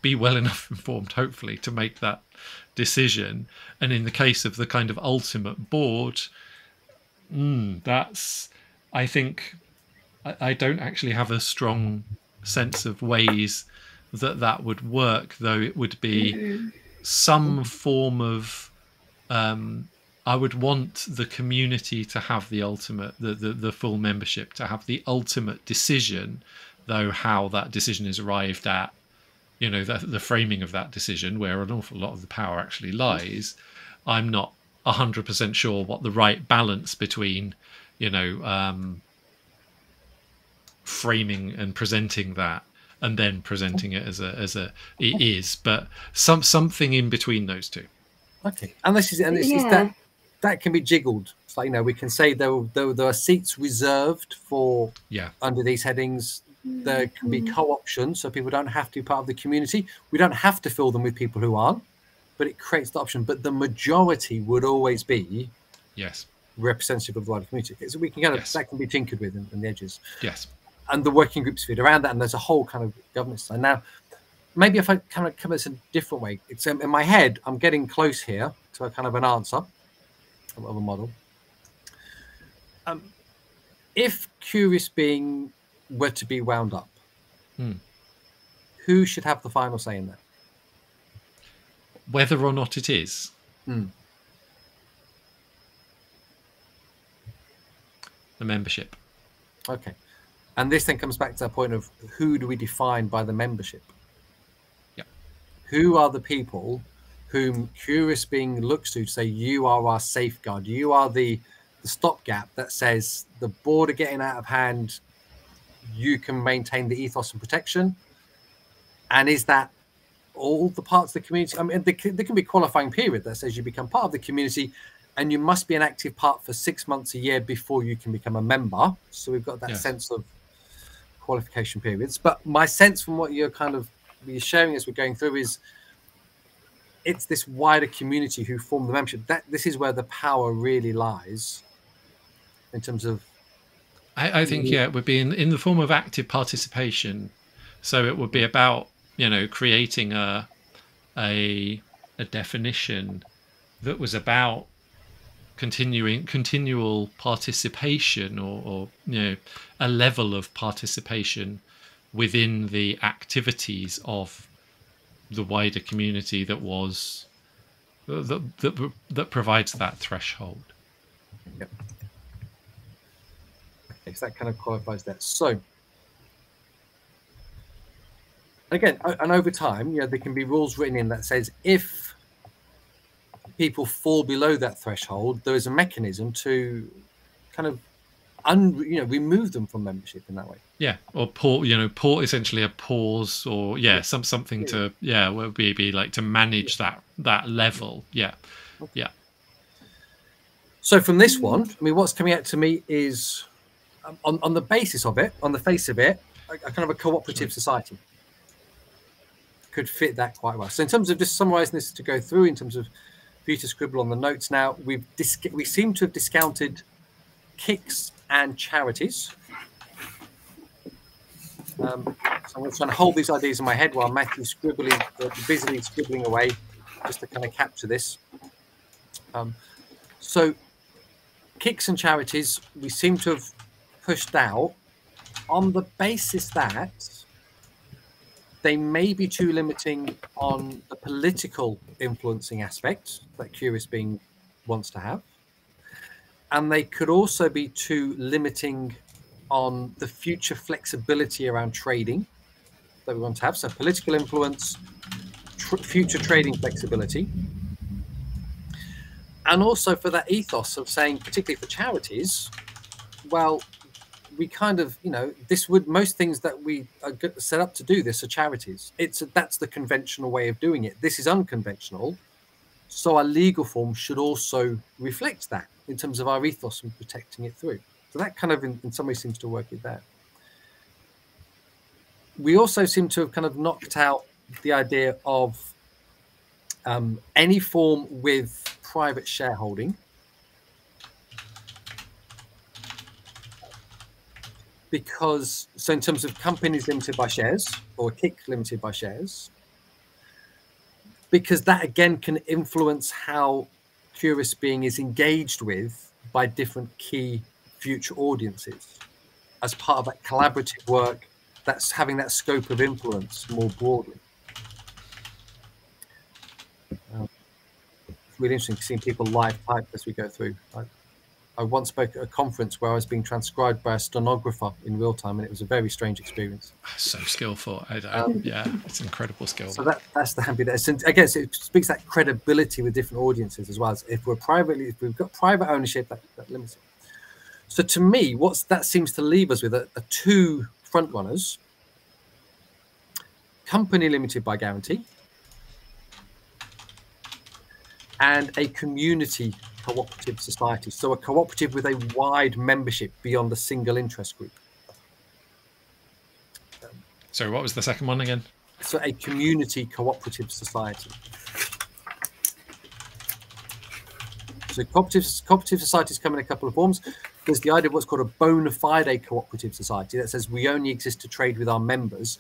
be well enough informed, hopefully, to make that decision. And in the case of the kind of ultimate board, that's, I think, I don't actually have a strong sense of ways that would work, though it would be some form of I would want the community to have the ultimate, the full membership to have the ultimate decision, though how that decision is arrived at, you know, the framing of that decision, where an awful lot of the power actually lies. I'm not 100% sure what the right balance between, you know, framing and presenting that and then presenting it as a it is, but something in between those two. Okay, and this is that can be jiggled. It's like, you know, we can say there are seats reserved for under these headings. There can be co-options, so people don't have to be part of the community. We don't have to fill them with people who aren't, but it creates the option. But the majority would always be representative of the wider community. So we can kind of that can be tinkered with in the edges. Yes. And the working groups fit around that, and there's a whole kind of governance side. Now, maybe if I kind of come at this a different way, it's in my head, I'm getting close here to a kind of an answer of a model. If curious being were to be wound up, who should have the final say in that? Whether or not it is. The membership. Okay. And this then comes back to that point of who do we define by the membership? Yeah. Who are the people whom curious being looks to say, you are our safeguard, you are the stopgap that says the board are getting out of hand, you can maintain the ethos and protection? And is that all the parts of the community? I mean, there can be a qualifying period that says you become part of the community and you must be an active part for 6 months a year before you can become a member. So we've got that sense of qualification periods. But my sense from what you're sharing as we're going through is it's this wider community who form the membership. That this is where the power really lies in terms of. I think it would be in the form of active participation. So it would be about, you know, creating a definition that was about continual participation or you know, a level of participation within the activities of the wider community that provides that threshold. Yep. Okay, so that kind of qualifies that. So again, and over time, you know, there can be rules written in that says if people fall below that threshold, there is a mechanism to kind of remove them from membership in that way. Yeah, or essentially a pause, or something to would be like to manage that level. Okay. So from this one, I mean, what's coming out to me is on the basis of it, on the face of it, a kind of a cooperative society could fit that quite well. So in terms of just summarising this to go through, in terms of for you to scribble on the notes now, we seem to have discounted kicks and charities. So I'm just trying to hold these ideas in my head while Matthew's busily scribbling away, just to kind of capture this. So kicks and charities, we seem to have pushed out on the basis that they may be too limiting on the political influencing aspect that Curious Being wants to have. And they could also be too limiting on the future flexibility around trading that we want to have. So political influence, future trading flexibility. And also for that ethos of saying, particularly for charities, well, we kind of, most things that we are set up to do this are charities. That's the conventional way of doing it. This is unconventional. So our legal form should also reflect that in terms of our ethos and protecting it through. So that kind of in some ways seems to work it there. We also seem to have kind of knocked out the idea of any form with private shareholding, because so in terms of companies limited by shares or kick limited by shares, because that again can influence how Curious Being is engaged with by different key future audiences as part of that collaborative work that's having that scope of influence more broadly. It's really interesting seeing people live type as we go through. I once spoke at a conference where I was being transcribed by a stenographer in real time, and it was a very strange experience. So skillful. Yeah, it's incredible skill. So that's the happy there. I guess it speaks that credibility with different audiences as well. As if we've got private ownership, that limits it. So to me, that seems to leave us with are two front runners: company limited by guarantee and a community cooperative society. So a cooperative with a wide membership beyond a single interest group. Sorry, what was the second one again? So a community cooperative society. So cooperative societies come in a couple of forms. There's the idea of what's called a bona fide cooperative society that says we only exist to trade with our members.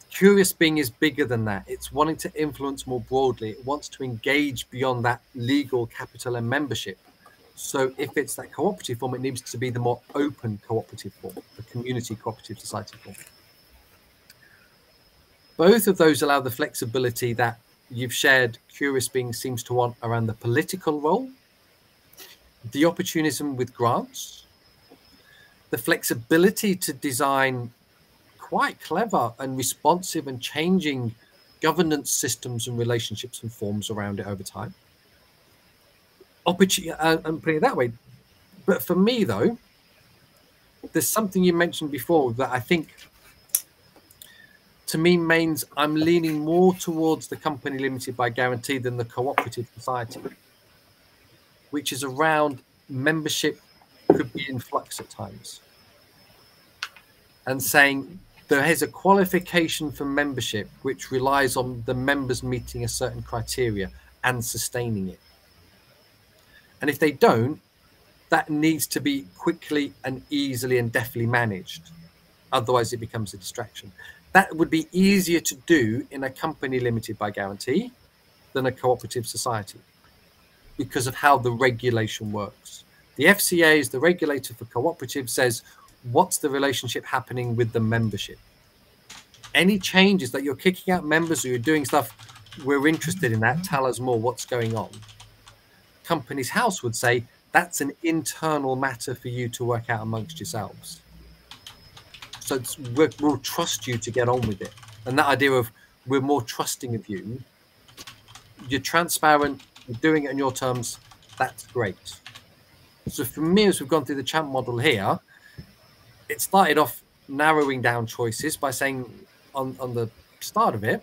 Curious Being is bigger than that. It's wanting to influence more broadly. It wants to engage beyond that legal capital and membership. So if it's that cooperative form, it needs to be the more open cooperative form, the community cooperative society form. Both of those allow the flexibility that you've shared Curious Being seems to want around the political role, the opportunism with grants, the flexibility to design quite clever and responsive and changing governance systems and relationships and forms around it over time. I'm putting it that way. But for me, though, there's something you mentioned before that I think, to me, means I'm leaning more towards the company limited by guarantee than the cooperative society, which is around membership could be in flux at times. And saying there is a qualification for membership which relies on the members meeting a certain criteria and sustaining it. And if they don't, that needs to be quickly and easily and deftly managed. Otherwise, it becomes a distraction. That would be easier to do in a company limited by guarantee than a cooperative society because of how the regulation works. The FCA is the regulator for cooperative, says, what's the relationship happening with the membership? Any changes that you're kicking out members or you're doing stuff, we're interested in that. Tell us more what's going on. Companies House would say that's an internal matter for you to work out amongst yourselves. So we'll trust you to get on with it. And that idea of we're more trusting of you, you're transparent, you're doing it on your terms, that's great. So for me, as we've gone through the champ model here, it started off narrowing down choices by saying on the start of it,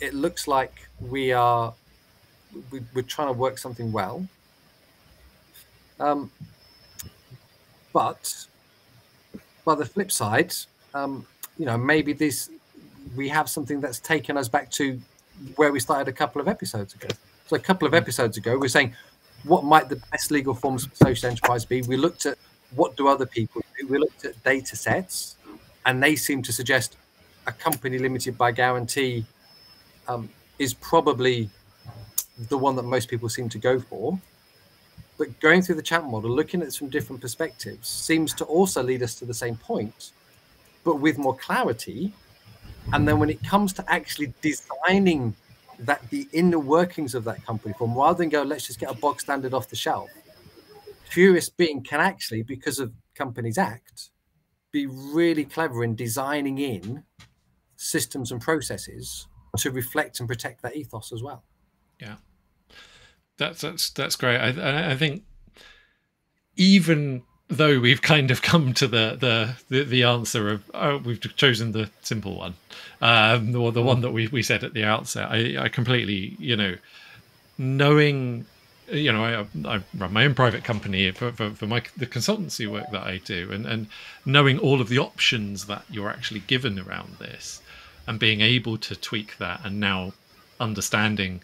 it looks like we're trying to work something well. But by the flip side, maybe we have something that's taken us back to where we started a couple of episodes ago. So a couple of episodes ago, we're saying, what might the best legal forms for social enterprise be? We looked at what do other people do? We looked at data sets. and they seem to suggest a company limited by guarantee is probably the one that most people seem to go for. But going through the chat model, looking at it from different perspectives, seems to also lead us to the same point, but with more clarity. And then when it comes to actually designing that, the inner workings of that company form, rather than go, let's just get a bog standard off the shelf, Curious Being can actually, because of Companies Act, be really clever in designing in systems and processes to reflect and protect that ethos as well. Yeah, that's great. I think even though we've kind of come to the answer of we've chosen the simple one, or the one that we said at the outset, I completely, knowing, I run my own private company for the consultancy work that I do, and knowing all of the options that you're actually given around this, and being able to tweak that, and now understanding,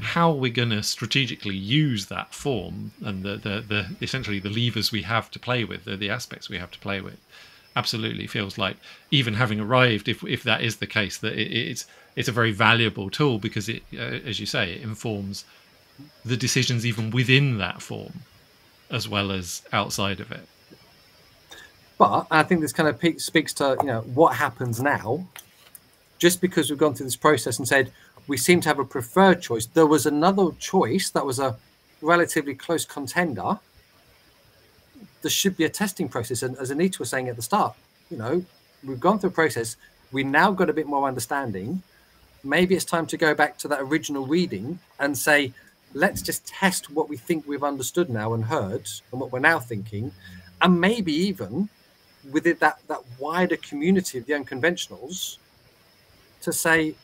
how we're going to strategically use that form, and the essentially the levers we have to play with, the aspects we have to play with, absolutely feels like, even having arrived, if that is the case, that it's a very valuable tool, because it, as you say, it informs the decisions even within that form as well as outside of it. But I think this kind of speaks to what happens now. Just because we've gone through this process and said we seem to have a preferred choice, there was another choice that was a relatively close contender. There should be a testing process, and as Anita was saying at the start, we've gone through a process, we now got a bit more understanding. Maybe it's time to go back to that original reading and say, let's just test what we think we've understood now and heard, and what we're now thinking, and maybe even within that wider community of the unconventionals, to say,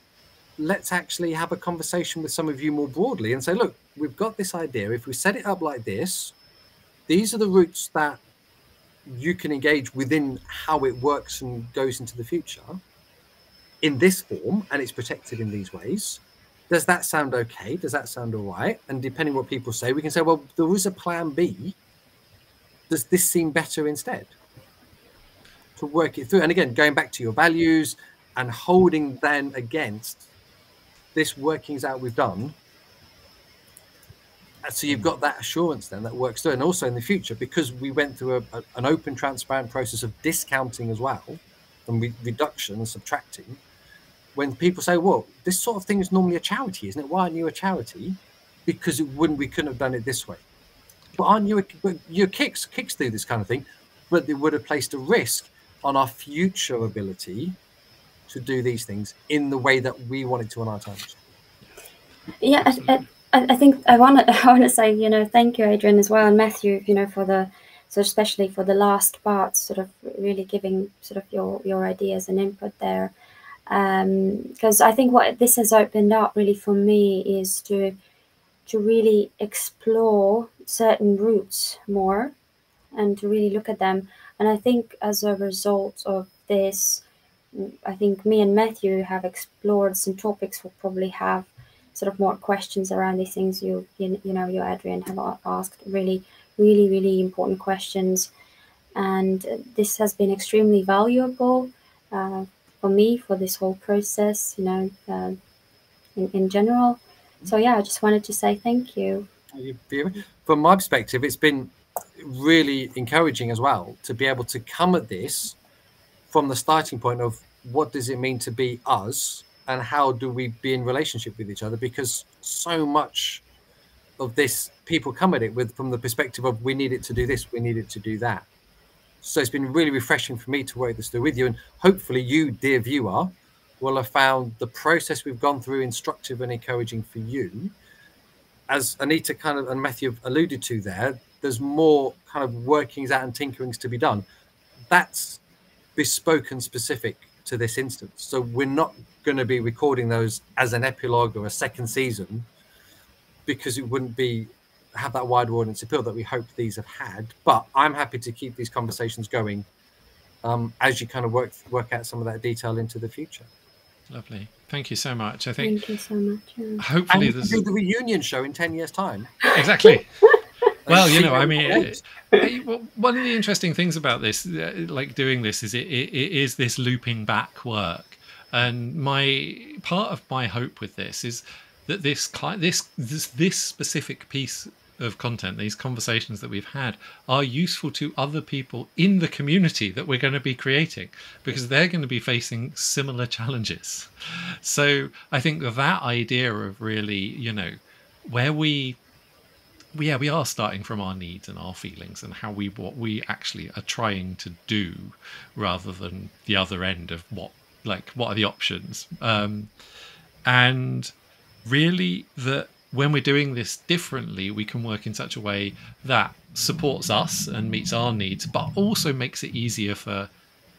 let's actually have a conversation with some of you more broadly and say, look, we've got this idea. If we set it up like this, these are the routes that you can engage within how it works and goes into the future in this form, and it's protected in these ways. Does that sound okay? Does that sound all right? And depending on what people say, we can say, well, there is a plan B. Does this seem better instead? To work it through. And again, going back to your values and holding then against this workings out we've done. So you've got that assurance then that works through. And also in the future, because we went through an open, transparent process of discounting as well, and reduction and subtracting, when people say, well, this sort of thing is normally a charity, isn't it? Why aren't you a charity? Because we couldn't have done it this way. But aren't you, your kicks through this kind of thing, but it would have placed a risk on our future ability to do these things in the way that we wanted to on our terms. Yeah, I think I want to say, thank you, Adrian, as well, and Matthew, so especially for the last part, sort of really giving sort of your ideas and input there. Because I think what this has opened up really for me is to really explore certain routes more, and to really look at them. And I think as a result of this, I think me and Matthew have explored some topics. We'll probably have sort of more questions around these things. You Adrian, have asked really important questions, and this has been extremely valuable for me for this whole process. In general. So yeah, I just wanted to say thank you. From my perspective, it's been really encouraging as well to be able to come at this from the starting point of what does it mean to be us, and how do we be in relationship with each other, because so much of this people come at it from the perspective of we need it to do this, we need it to do that. So it's been really refreshing for me to work this through with you, and hopefully you, dear viewer, will have found the process we've gone through instructive and encouraging for you. As Anita kind of and Matthew have alluded to there, there's more kind of workings out and tinkerings to be done. That's bespoke and specific to this instance. So we're not going to be recording those as an epilogue or a second season, because it wouldn't have that wider audience appeal that we hope these have had. But I'm happy to keep these conversations going as you kind of work out some of that detail into the future. Lovely. Thank you so much. I think thank you so much. Hopefully and do the reunion show in 10 years' time. Exactly. Well, you know, I mean, one of the interesting things about this, like doing this, is it is this looping back work. And my part of my hope with this is that this specific piece of content, these conversations that we've had, are useful to other people in the community that we're going to be creating, because they're going to be facing similar challenges. So I think that idea of really, you know, where we are starting from our needs and our feelings and what we actually are trying to do, rather than the other end of what are the options, and really that when we're doing this differently, we can work in such a way that supports us and meets our needs, but also makes it easier for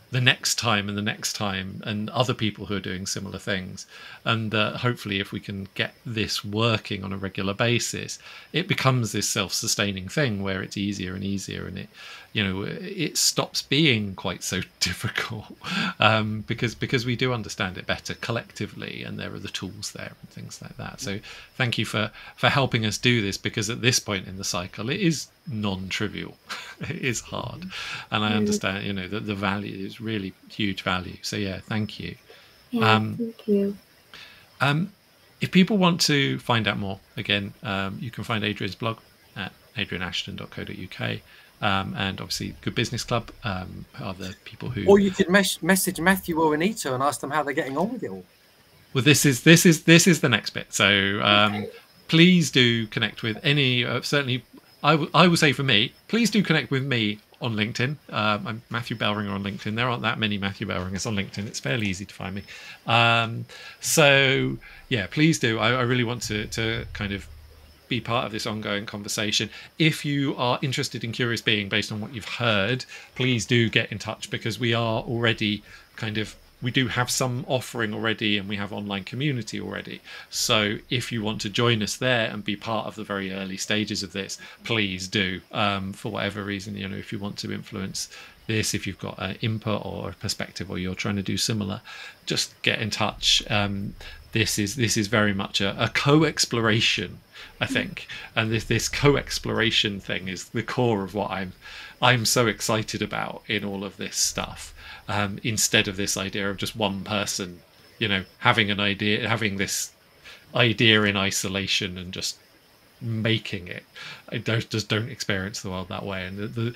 the next time and the next time and other people who are doing similar things. And hopefully if we can get this working on a regular basis, it becomes this self-sustaining thing where it's easier and easier, and it, you know, it stops being quite so difficult, because we do understand it better collectively, and there are the tools there and things like that. So thank you for helping us do this, because at this point in the cycle it is non-trivial. It is hard, and I understand, you know, that the value is really huge value. So yeah, thank you. Thank you. If people want to find out more, again, you can find Adrian's blog at adrianashton.co.uk, and obviously Good Business Club are the people who, or you could message Matthew or Anita and ask them how they're getting on with it all. well, this is the next bit. So please do connect with any, certainly I will say for me, please do connect with me on LinkedIn. I'm Matthew Bellringer on LinkedIn. There aren't that many Matthew Bellringers on LinkedIn. It's fairly easy to find me. So yeah, please do. I really want to kind of be part of this ongoing conversation. If you are interested in Curious Being based on what you've heard, please do get in touch, because we are already we do have some offering already, and we have online community already. So if you want to join us there and be part of the very early stages of this, please do. For whatever reason, you know, if you want to influence this, if you've got an input or a perspective, or you're trying to do similar, just get in touch. This is very much a co-exploration, I think, and this co-exploration thing is the core of what I'm so excited about in all of this stuff. Instead of this idea of just one person, you know, having this idea in isolation and just making it. I don't experience the world that way. And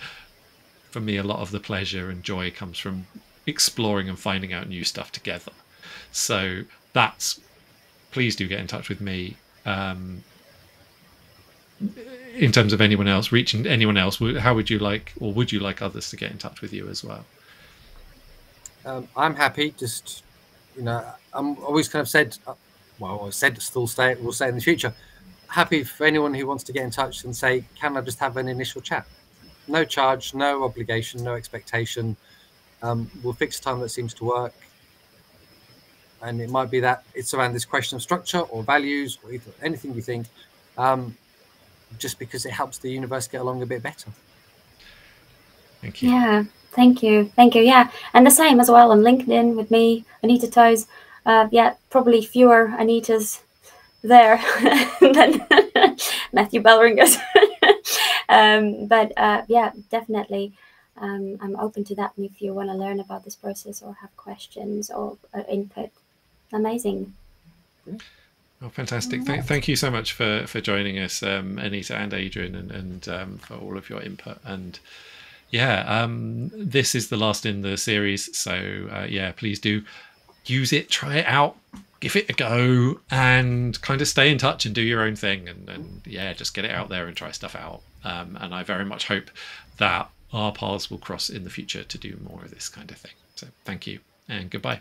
for me, a lot of the pleasure and joy comes from exploring and finding out new stuff together. So please do get in touch with me. In terms of anyone else, reaching anyone else, how would you like, or would you like others to get in touch with you as well? I'm happy. Just, you know, I'm always kind of said, well, I said will say in the future, happy for anyone who wants to get in touch and say, can I just have an initial chat? No charge, no obligation, no expectation. We'll fix a time that seems to work. And it might be that it's around this question of structure or values or anything you think, just because it helps the universe get along a bit better. Thank you. Yeah, thank you. Yeah, and the same as well on LinkedIn with me, Anita Toze. Yeah, probably fewer Anitas there than Matthew Bellringers. But yeah, definitely. I'm open to that. And if you want to learn about this process or have questions or input, amazing. Oh, fantastic. Thank you so much for joining us, Anita and Adrian, and for all of your input. And yeah, this is the last in the series. So yeah, please do use it, try it out, give it a go, and kind of stay in touch and do your own thing. And yeah, just get it out there and try stuff out. And I very much hope that our paths will cross in the future to do more of this kind of thing. So thank you and goodbye.